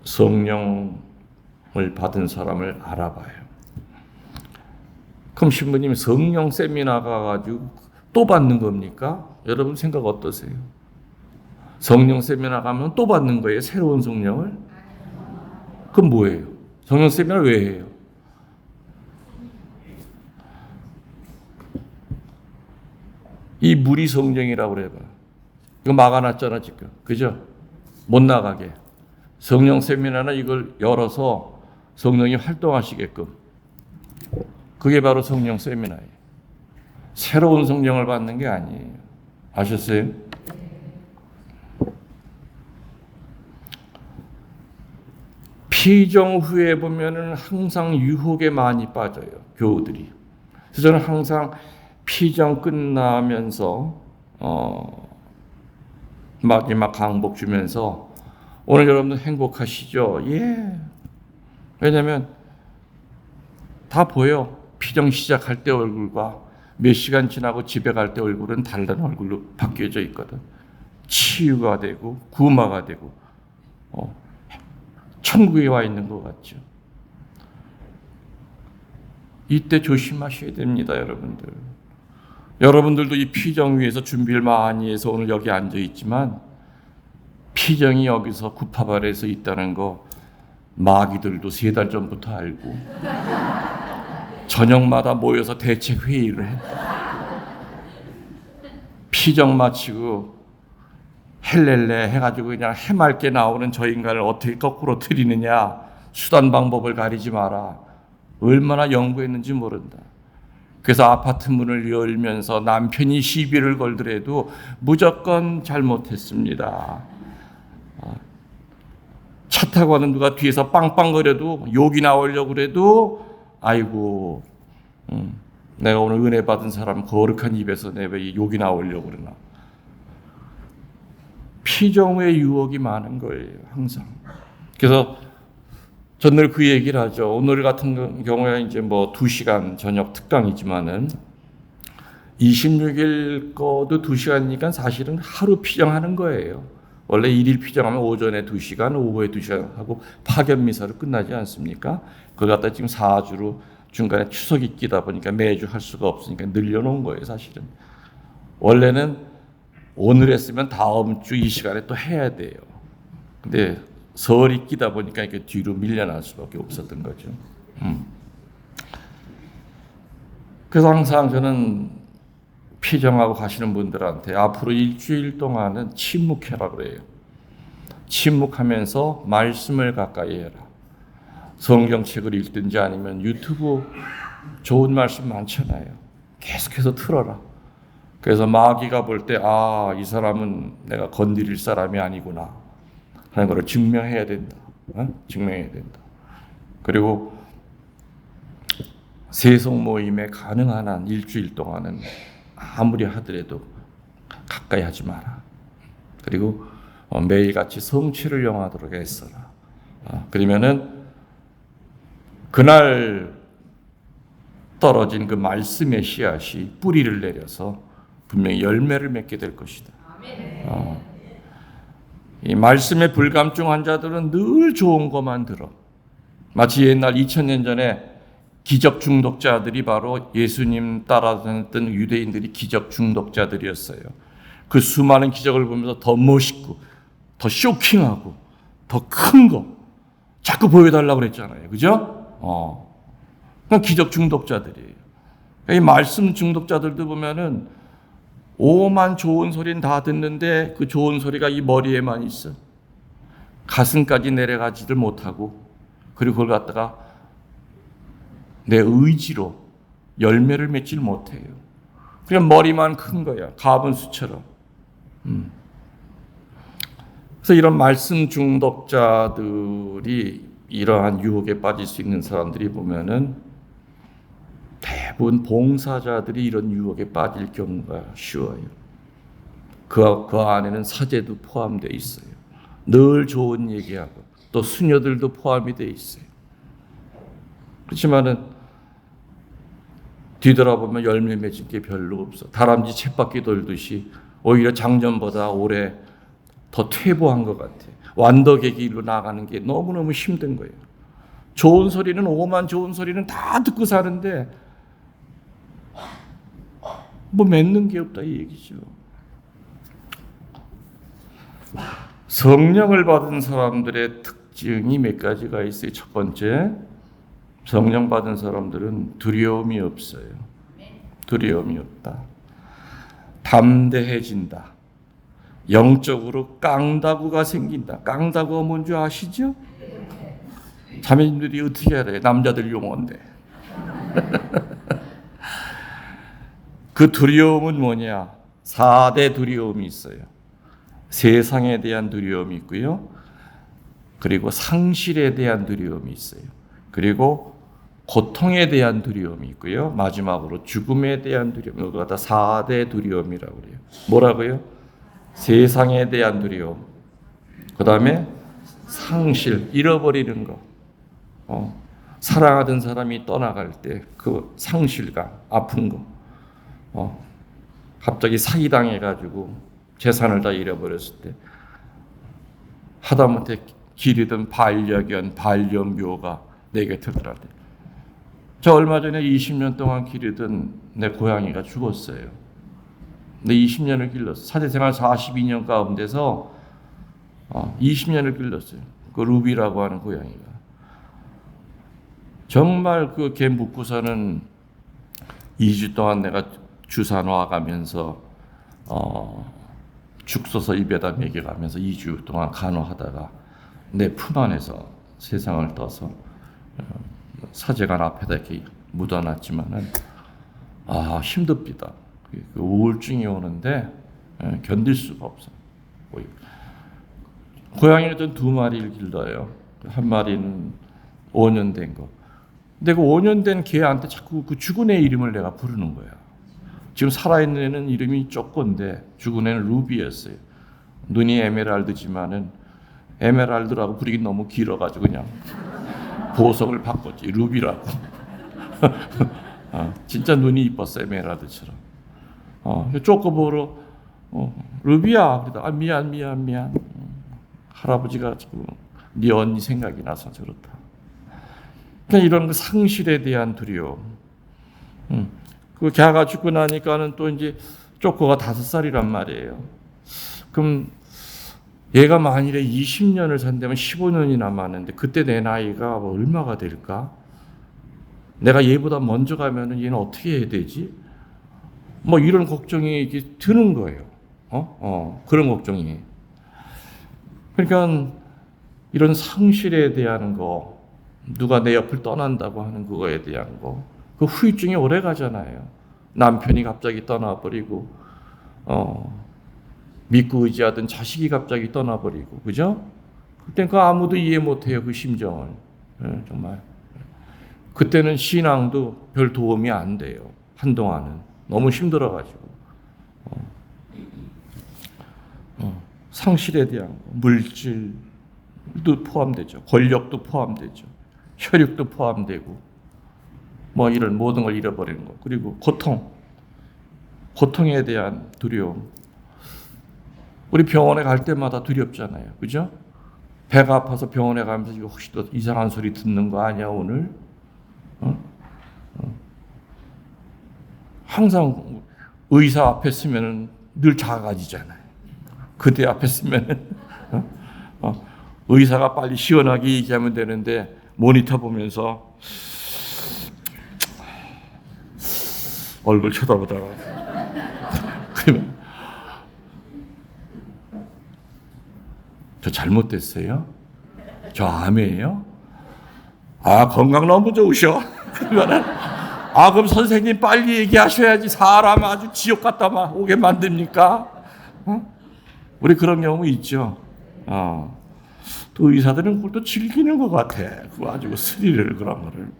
성령을 받은 사람을 알아봐요. 그럼 신부님이 성령 세미나 가가지고 또 받는 겁니까? 여러분 생각 어떠세요? 성령 세미나 가면 또 받는 거예요? 새로운 성령을? 그럼 뭐예요? 성령 세미나 왜 해요? 이 물이 성령이라고 그래봐. 이거 막아놨잖아 지금. 그죠? 못 나가게. 성령 세미나는 이걸 열어서 성령이 활동하시게끔. 그게 바로 성령 세미나예요. 새로운 성령을 받는 게 아니에요. 아셨어요? 피정 후에 보면은 항상 유혹에 많이 빠져요. 교우들이. 그래서 저는 항상 피정 끝나면서 마지막 강복 주면서 오늘 여러분들 행복하시죠? 예. 왜냐하면 다 보여. 피정 시작할 때 얼굴과 몇 시간 지나고 집에 갈 때 얼굴은 다른 얼굴로 바뀌어져 있거든. 치유가 되고 구마가 되고 천국에 와 있는 것 같죠. 이때 조심하셔야 됩니다, 여러분들. 여러분들도 이 피정 위에서 준비를 많이 해서 오늘 여기 앉아 있지만 피정이 여기서 구파발에서 있다는 거 마귀들도 3달 전부터 알고 저녁마다 모여서 대책 회의를 했다. 피정 마치고 헬렐레 해가지고 그냥 해맑게 나오는 저 인간을 어떻게 거꾸로 틀리느냐. 수단 방법을 가리지 마라. 얼마나 연구했는지 모른다. 그래서 아파트 문을 열면서 남편이 시비를 걸더라도 무조건 잘못했습니다. 차 타고 가는 누가 뒤에서 빵빵거려도 욕이 나오려고 그래도 아이고 내가 오늘 은혜 받은 사람 거룩한 입에서 내 왜 욕이 나오려고 그러나. 피정의 유혹이 많은 거예요. 항상. 그래서 전 늘 그 얘기를 하죠. 오늘 같은 경우에 이제 뭐 2시간 저녁 특강이지만은 26일 거도 2시간이니까 사실은 하루 피정하는 거예요. 원래 1일 피정하면 오전에 2시간, 오후에 2시간 하고 파견 미사로 끝나지 않습니까? 그걸 갖다 지금 4주로 중간에 추석이 끼다 보니까 매주 할 수가 없으니까 늘려놓은 거예요, 사실은. 원래는 오늘 했으면 다음 주 이 시간에 또 해야 돼요. 근데 설이 끼다 보니까 이렇게 뒤로 밀려날 수밖에 없었던 거죠. 그래서 항상 저는 피정하고 가시는 분들한테 앞으로 일주일 동안은 침묵해라 그래요. 침묵하면서 말씀을 가까이 해라. 성경책을 읽든지 아니면 유튜브 좋은 말씀 많잖아요. 계속해서 틀어라. 그래서 마귀가 볼 때, 이 사람은 내가 건드릴 사람이 아니구나 하는 것을 증명해야 된다. 증명해야 된다. 그리고 세속 모임에 가능한 한 일주일 동안은 아무리 하더라도 가까이 하지 마라. 그리고 매일같이 성취를 영하도록 했어라. 그러면은 그날 떨어진 그 말씀의 씨앗이 뿌리를 내려서 분명히 열매를 맺게 될 것이다. 이 말씀에 불감증한 자들은 늘 좋은 것만 들어. 마치 옛날 2000년 전에 기적 중독자들이 바로 예수님 따라다녔던 유대인들이 기적 중독자들이었어요. 그 수많은 기적을 보면서 더 멋있고 더 쇼킹하고 더 큰 거 자꾸 보여달라고 그랬잖아요. 그죠? 그냥 기적 중독자들이에요. 이 말씀 중독자들도 보면은 오만 좋은 소리는 다 듣는데 그 좋은 소리가 이 머리에만 있어. 가슴까지 내려가지를 못하고 그리고 그걸 갖다가 내 의지로 열매를 맺질 못해요. 그냥 머리만 큰 거야. 가분수처럼. 그래서 이런 말씀 중독자들이 이러한 유혹에 빠질 수 있는 사람들이 보면은 대부분 봉사자들이 이런 유혹에 빠질 경우가 쉬워요. 그 안에는 사제도 포함되어 있어요. 늘 좋은 얘기하고 또 수녀들도 포함이 되어 있어요. 그렇지만은 뒤돌아보면 열매 맺은 게 별로 없어. 다람쥐 쳇바퀴 돌듯이 오히려 작년보다 올해 더 퇴보한 것 같아. 완덕의 길로 나가는 게 너무너무 힘든 거예요. 좋은 소리는 오만 좋은 소리는 다 듣고 사는데 뭐 맺는 게 없다 이 얘기죠. 성령을 받은 사람들의 특징이 몇 가지가 있어요. 첫 번째, 성령 받은 사람들은 두려움이 없어요. 두려움이 없다. 담대해진다. 영적으로 깡다구가 생긴다. 깡다구가 뭔지 아시죠? 자매님들이 어떻게 알아요? 남자들 용어인데. 그 두려움은 뭐냐? 4대 두려움이 있어요. 세상에 대한 두려움이 있고요. 그리고 상실에 대한 두려움이 있어요. 그리고 고통에 대한 두려움이 있고요. 마지막으로 죽음에 대한 두려움. 이거 다 4대 두려움이라고 그래요. 뭐라고요? 세상에 대한 두려움. 그 다음에 상실, 잃어버리는 거. 사랑하던 사람이 떠나갈 때 그 상실감, 아픈 거. 갑자기 사기당해가지고 재산을 다 잃어버렸을 때 하다못해 기르던 반려견, 반려묘가 내 곁에 들어왔대. 저 얼마 전에 20년 동안 기르던 내 고양이가 죽었어요. 근데 20년을 길렀어. 사제생활 42년 가운데서 20년을 길렀어요. 그 루비라고 하는 고양이가. 정말 그 개 묻고서는 2주 동안 내가 주사 놔가면서 죽 써서 입에다 먹여가면서 2주 동안 간호하다가 내 품 안에서 세상을 떠서 사제관 앞에다 이렇게 묻어놨지만은 힘듭니다. 그 우울증이 오는데 견딜 수가 없어. 고양이는 2마리를 길러요. 한 마리는 5년 된 거. 근데 그 5년 된 개한테 자꾸 그 죽은 애 이름을 내가 부르는 거야. 지금 살아있는 애는 이름이 쪼꼬인데 죽은 애는 루비였어요. 눈이 에메랄드지만은 에메랄드라고 부르기 너무 길어가지고 그냥 보석을 바꿨지. 루비라고. 진짜 눈이 이뻤어 에메랄드처럼. 쪼꼬 보러 루비야. 그러다 미안. 할아버지가 자꾸 네 언니 생각이 나서 저렇다. 그러니까 이런 그 상실에 대한 두려움. 그 개가 죽고 나니까는 또 이제 쪼꼬가 5살이란 말이에요. 그럼 얘가 만일에 20년을 산다면 15년이 남았는데 그때 내 나이가 얼마가 될까? 내가 얘보다 먼저 가면은 얘는 어떻게 해야 되지? 뭐 이런 걱정이 이렇게 드는 거예요. 그런 걱정이. 그러니까 이런 상실에 대한 거, 누가 내 옆을 떠난다고 하는 그거에 대한 거, 그 후유증이 오래 가잖아요. 남편이 갑자기 떠나버리고, 믿고 의지하던 자식이 갑자기 떠나버리고, 그죠? 그땐 그 아무도 이해 못해요, 그 심정을. 정말. 그때는 신앙도 별 도움이 안 돼요. 한동안은. 너무 힘들어가지고. 상실에 대한 거, 물질도 포함되죠. 권력도 포함되죠. 혈육도 포함되고, 뭐 이런 모든 걸 잃어버리는 거. 그리고 고통에 대한 두려움. 우리 병원에 갈 때마다 두렵잖아요. 그죠? 배가 아파서 병원에 가면서 이거 혹시 또 이상한 소리 듣는 거 아니야, 오늘? 항상 의사 앞에 쓰면은 늘 작아지잖아요. 그대 앞에 쓰면은 의사가 빨리 시원하게 얘기하면 되는데 모니터 보면서 얼굴 쳐다보다가 그러면 저 잘못됐어요? 저 암이에요? 아, 건강 너무 좋으셔. 그러면은 그럼 선생님 빨리 얘기하셔야지 사람 아주 지옥 갔다 오게 만듭니까? 우리 그런 경우 있죠. 또 의사들은 그걸 또 즐기는 것 같아. 그거 가지고 스릴을 그런 거를.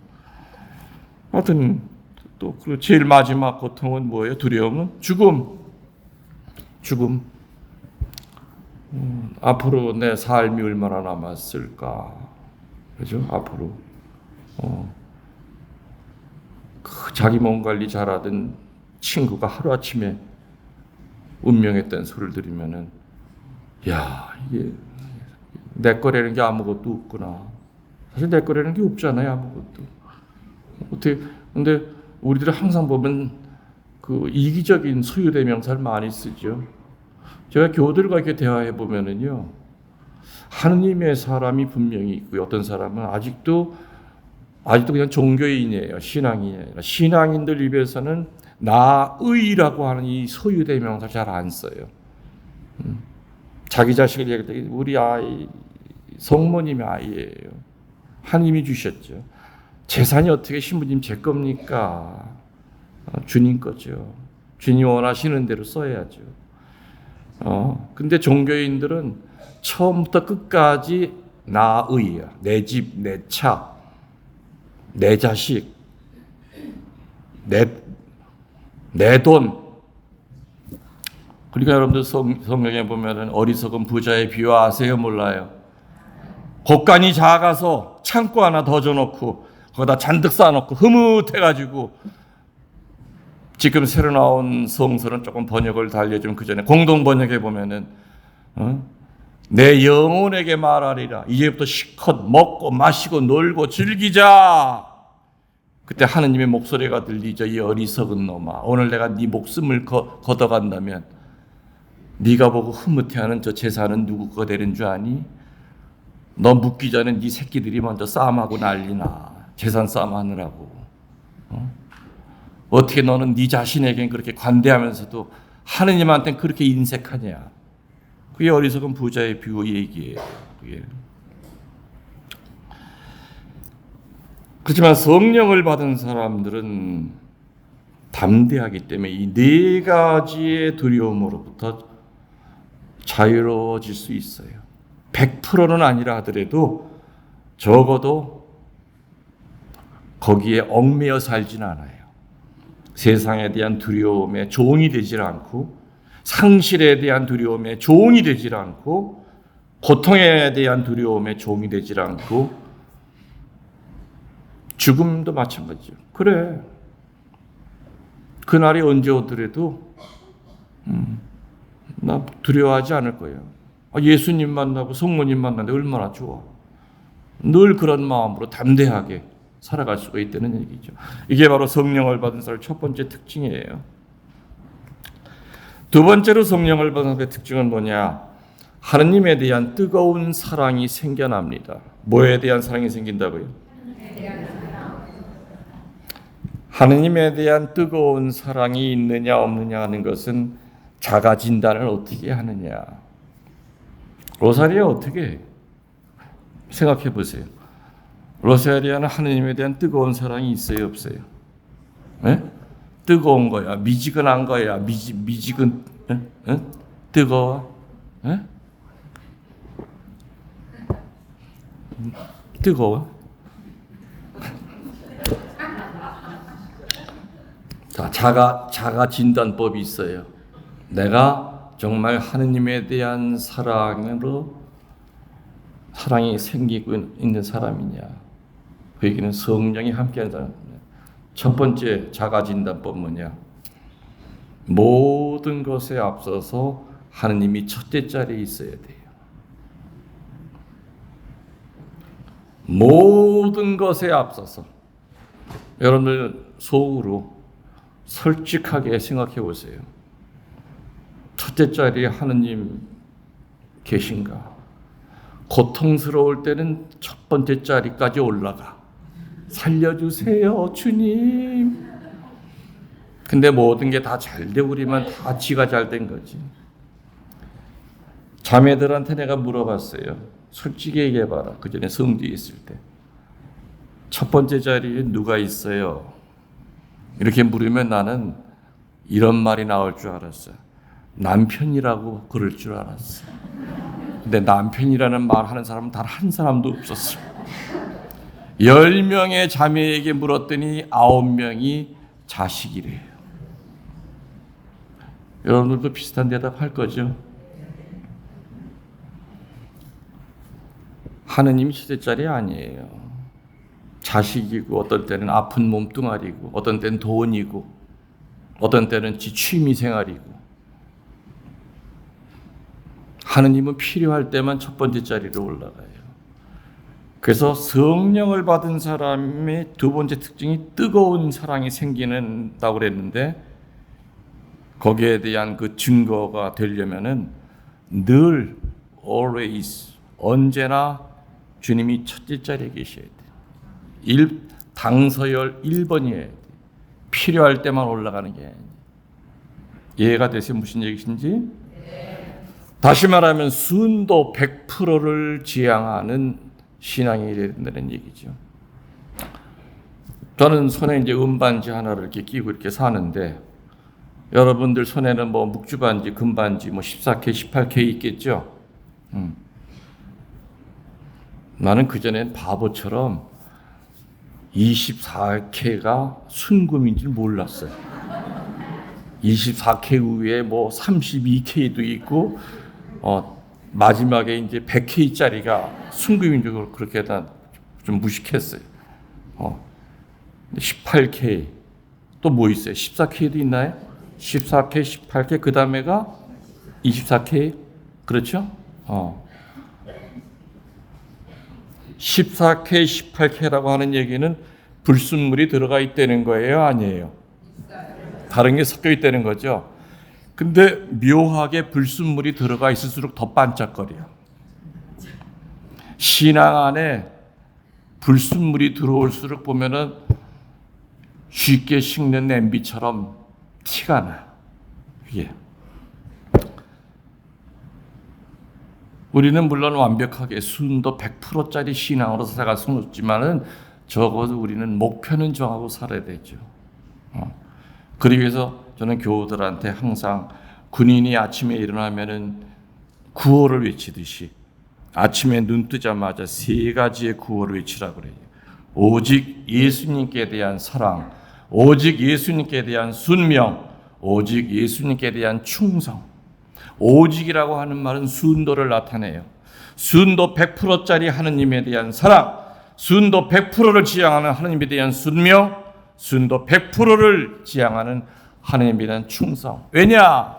하여튼 또 그 제일 마지막 고통은 뭐예요? 두려움은 죽음. 앞으로 내 삶이 얼마나 남았을까? 그죠? 앞으로. 자기 몸 관리 잘하던 친구가 하루아침에 운명했다는 소리를 들으면은, 야, 이게 내 거라는 게 아무것도 없구나. 사실 내 거라는 게 없잖아요, 아무것도. 근데 우리들은 항상 보면 그 이기적인 소유대명사를 많이 쓰죠. 제가 교우들과 이렇게 대화해 보면은요, 하느님의 사람이 분명히 있고요. 어떤 사람은 아직도 그냥 종교인이에요. 신앙인이 아니라. 신앙인들 입에서는 나의라고 하는 이 소유대명사 잘 안 써요. 자기 자식을 얘기할 때 우리 아이, 성모님의 아이예요. 하나님이 주셨죠. 재산이 어떻게 신부님 제 겁니까? 주님 거죠. 주님 원하시는 대로 써야죠. 근데 종교인들은 처음부터 끝까지 나의야. 내 집, 내 차, 내 자식, 내 돈. 그러니까 여러분들 성경에 보면은 어리석은 부자의 비유 아세요? 몰라요? 곳간이 작아서 창고 하나 더 줘놓고 거기다 잔뜩 쌓아놓고 흐뭇해가지고, 지금 새로 나온 성서는 조금 번역을 달려주면 그 전에 공동 번역해 보면은 내 영혼에게 말하리라. 이제부터 실컷 먹고 마시고 놀고 즐기자. 그때 하느님의 목소리가 들리죠. 이 어리석은 놈아, 오늘 내가 네 목숨을 걷어간다면 네가 보고 흐뭇해하는 저 재산은 누구 거 되는 줄 아니? 너 묻기 전에 네 새끼들이 먼저 싸움하고 난리나. 재산 싸움하느라고. 어떻게 너는 네 자신에겐 그렇게 관대하면서도 하느님한테는 그렇게 인색하냐. 그게 어리석은 부자의 비유 얘기예요. 그게. 그렇지만 성령을 받은 사람들은 담대하기 때문에 이 네 가지의 두려움으로부터 자유로워질 수 있어요. 100%는 아니라 하더라도 적어도 거기에 얽매여 살진 않아요. 세상에 대한 두려움에 종이 되질 않고, 상실에 대한 두려움에 종이 되질 않고, 고통에 대한 두려움에 종이 되질 않고, 죽음도 마찬가지죠. 그래, 그날이 언제 오더라도 나 두려워하지 않을 거예요. 예수님 만나고 성모님 만나는데 얼마나 좋아. 늘 그런 마음으로 담대하게 살아갈 수가 있다는 얘기죠. 이게 바로 성령을 받은 사람의 첫 번째 특징이에요. 두 번째로 성령을 받은 사람의 특징은 뭐냐? 하느님에 대한 뜨거운 사랑이 생겨납니다. 뭐에 대한 사랑이 생긴다고요? 하느님에 대한 뜨거운 사랑이 있느냐 없느냐 하는 것은 자가 진단을 어떻게 하느냐. 로사리아 어떻게 생각해 보세요. 로사리아는 하느님에 대한 뜨거운 사랑이 있어요, 없어요? 네? 뜨거운 거야, 미지근한 거야, 미지근, 네? 뜨거워, 네? 뜨거워. 자, 자가 진단법이 있어요. 내가 정말 하느님에 대한 사랑이 생기고 있는 사람이냐. 그 얘기는 성령이 함께하는 사람이냐. 첫 번째 자가 진단법 뭐냐. 모든 것에 앞서서 하느님이 첫째 자리에 있어야 돼요. 모든 것에 앞서서. 여러분들 속으로 솔직하게 생각해 보세요. 첫째 자리에 하느님 계신가? 고통스러울 때는 첫 번째 자리까지 올라가. 살려주세요, 주님. 근데 모든 게 다 잘 되고 그러면 다 지가 잘 된 거지. 자매들한테 내가 물어봤어요. 솔직히 얘기해봐라. 그 전에 성지에 있을 때. 첫 번째 자리에 누가 있어요? 이렇게 물으면 나는 이런 말이 나올 줄 알았어. 남편이라고 그럴 줄 알았어. 근데 남편이라는 말 하는 사람은 단 한 사람도 없었어. 10명의 자매에게 물었더니 9명이 자식이래요. 여러분들도 비슷한 대답 할 거죠? 하느님이 첫째 자리 아니에요. 자식이고, 어떤 때는 아픈 몸뚱아리고, 어떤 때는 돈이고, 어떤 때는 취미생활이고. 하느님은 필요할 때만 첫 번째 자리로 올라가요. 그래서 성령을 받은 사람의 두 번째 특징이 뜨거운 사랑이 생기는다고 그랬는데, 거기에 대한 그 증거가 되려면은 늘 always 언제나 주님이 첫째 자리에 계셔야 돼요. 당서열 1번이에요. 필요할 때만 올라가는 게 아니에요. 이해가 되세요? 무슨 얘기신지? 다시 말하면 순도 100%를 지향하는 신앙이 된다는 얘기죠. 저는 손에 이제 은반지 하나를 이렇게 끼고 이렇게 사는데, 여러분들 손에는 뭐 묵주반지, 금반지, 뭐 14K, 18K 있겠죠? 나는 그전엔 바보처럼 24K가 순금인 줄 몰랐어요. 24K 위에 뭐 32K도 있고, 마지막에 이제 100K짜리가 순금인 줄 그렇게 좀 무식했어요. 18K, 또 뭐 있어요? 14K도 있나요? 14K, 18K, 그 다음에가 24K, 그렇죠? 14K, 18K라고 하는 얘기는 불순물이 들어가 있다는 거예요? 아니에요? 다른 게 섞여 있다는 거죠. 근데 묘하게 불순물이 들어가 있을수록 더 반짝거려요. 신앙 안에 불순물이 들어올수록 보면은 쉽게 식는 냄비처럼 티가 나. 위에. 우리는 물론 완벽하게 순도 100%짜리 신앙으로 살아갈 수는 없지만은 적어도 우리는 목표는 정하고 살아야 되죠. 그러기 위해서 저는 교우들한테 항상 군인이 아침에 일어나면은 구호를 외치듯이 아침에 눈 뜨자마자 3가지의 구호를 외치라고 그래요. 오직 예수님께 대한 사랑, 오직 예수님께 대한 순명, 오직 예수님께 대한 충성. 오직이라고 하는 말은 순도를 나타내요. 순도 100%짜리 하느님에 대한 사랑, 순도 100%를 지향하는 하느님에 대한 순명, 순도 100%를 지향하는 하느님에 대한 충성. 왜냐?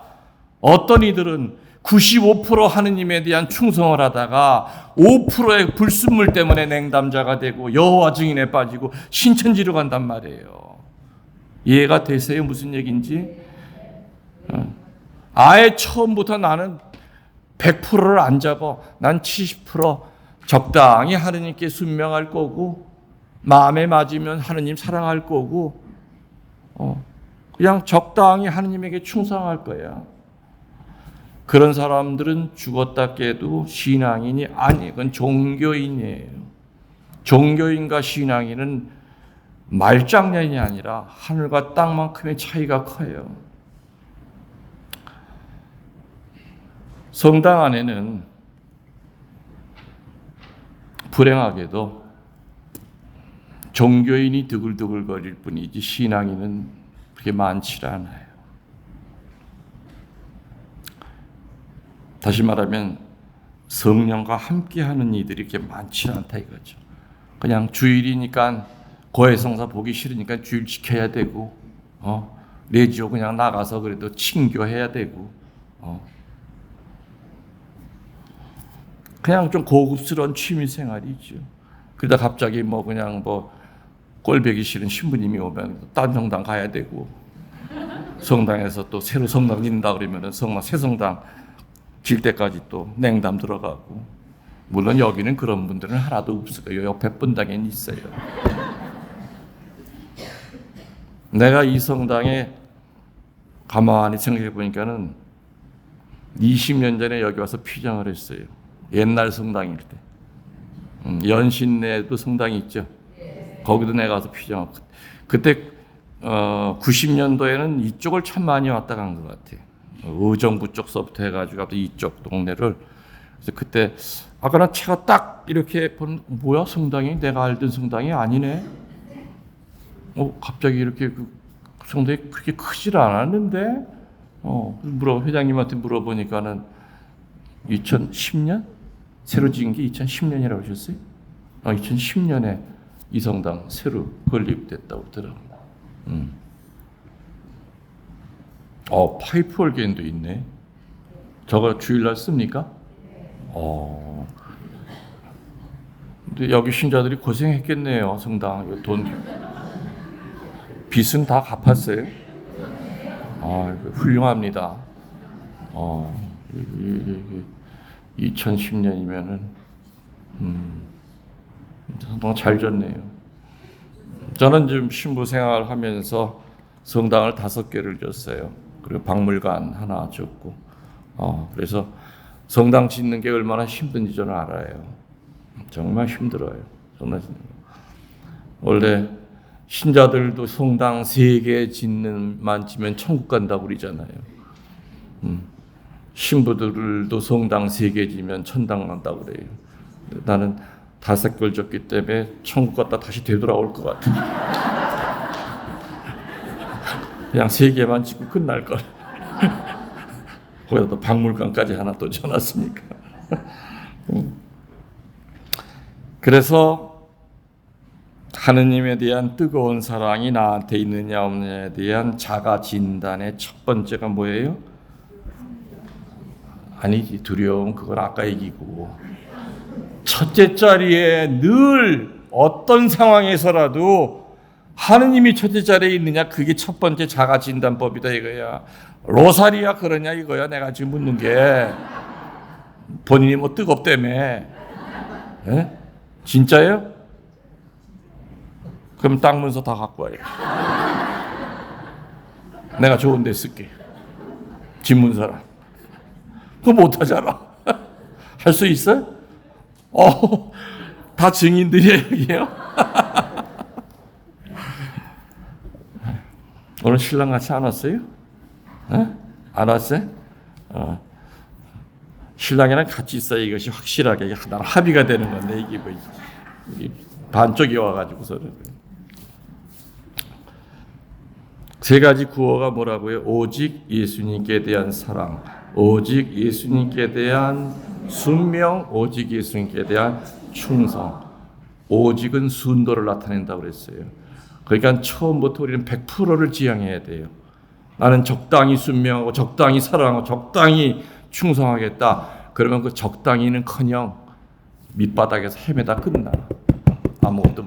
어떤 이들은 95% 하느님에 대한 충성을 하다가 5%의 불순물 때문에 냉담자가 되고 여호와 증인에 빠지고 신천지로 간단 말이에요. 이해가 되세요? 무슨 얘기인지? 아예 처음부터 나는 100%를 안 잡아. 난 70% 적당히 하느님께 순명할 거고, 마음에 맞으면 하느님 사랑할 거고, 그냥 적당히 하느님에게 충성할 거야. 그런 사람들은 죽었다 깨도 신앙인이 아니, 그건 종교인이에요. 종교인과 신앙인은 말장난이 아니라 하늘과 땅만큼의 차이가 커요. 성당 안에는 불행하게도 종교인이 드글드글거릴 뿐이지 신앙인은 그렇게 많지 않아요. 다시 말하면 성령과 함께하는 이들이 이렇게 많지 않다 이거죠. 그냥 주일이니까 고해성사 보기 싫으니까 주일 지켜야 되고, 내지요 그냥 나가서 그래도 친교해야 되고, 그냥 좀 고급스러운 취미 생활이죠. 그러다 갑자기 그냥 꼴배기 싫은 신부님이 오면 딴 성당 가야 되고, 성당에서 또 새로 성당 짓는다 그러면은 새 성당 질 때까지 또 냉담 들어가고, 물론 여기는 그런 분들은 하나도 없어요. 옆에 분당에는 있어요. 내가 이 성당에 가만히 생각해 보니까는 20년 전에 여기 와서 피장을 했어요. 옛날 성당일 때. 연신내도 성당이 있죠. 거기도 내가 가서 피장을. 그때 90년도에는 이쪽을 참 많이 왔다 간 것 같아요. 의정부 쪽서부터 해가지고 이쪽 동네를. 그래서 그때 아까 차가 딱 이렇게 보는, 뭐야 성당이 내가 알던 성당이 아니네. 갑자기 이렇게 성당이 그렇게 크질 않았는데, 회장님한테 물어보니까는 2010년 새로 지은 게 2010년이라고 하셨어요. 2010년에 이 성당 새로 건립됐다고 그러더라고요. 파이프 올겐도 있네. 저거 주일날 씁니까? 근데 여기 신자들이 고생했겠네요. 성당 돈 빚은 다 갚았어요. 훌륭합니다. 2010년이면은 성당 잘 졌네요. 저는 지금 신부 생활하면서 성당을 5개를 졌어요. 그리고 박물관 하나 졌고, 그래서 성당 짓는 게 얼마나 힘든지 저는 알아요. 정말 힘들어요. 정말 원래 신자들도 성당 3개 짓는만 지면 천국 간다고 그러잖아요. 신부들도 성당 3개 지면 천당 간다고 그래요. 나는 5개를 졌기 때문에 천국 갔다 다시 되돌아올 것 같아요. 그냥 3개만 짓고 끝날 걸. 거기다 또 박물관까지 하나 또 져놨으니까. 그래서 하느님에 대한 뜨거운 사랑이 나한테 있느냐 없느냐에 대한 자가 진단의 첫 번째가 뭐예요? 아니지, 두려움. 그건 아까 얘기고. 첫째 자리에 늘 어떤 상황에서라도 하느님이 첫째 자리에 있느냐, 그게 첫 번째 자가 진단법이다 이거야. 로사리야 그러냐 이거야. 내가 지금 묻는 게 본인이 뜨겁다며. 에? 진짜예요? 그럼 땅 문서 다 갖고 와요. 내가 좋은 데 쓸게. 집문서랑. 그거 못하잖아. 할 수 있어요? 다 증인들이에요 여기요. 오늘 신랑 같이 안 왔어요? 안 왔어요? 신랑이랑 같이 있어야 이것이 확실하게 하나 합의가 되는 건데, 이게 반쪽이 와가지고서. 3가지 구호가 뭐라고요? 오직 예수님께 대한 사랑, 오직 예수님께 대한 순명, 오직 예수님께 대한 충성. 오직은 순도를 나타낸다고 그랬어요. 그러니까 처음부터 우리는 100%를 지향해야 돼요. 나는 적당히 순명하고 적당히 사랑하고 적당히 충성하겠다. 그러면 그 적당히는커녕 밑바닥에서 헤매다 끝나. 아무것도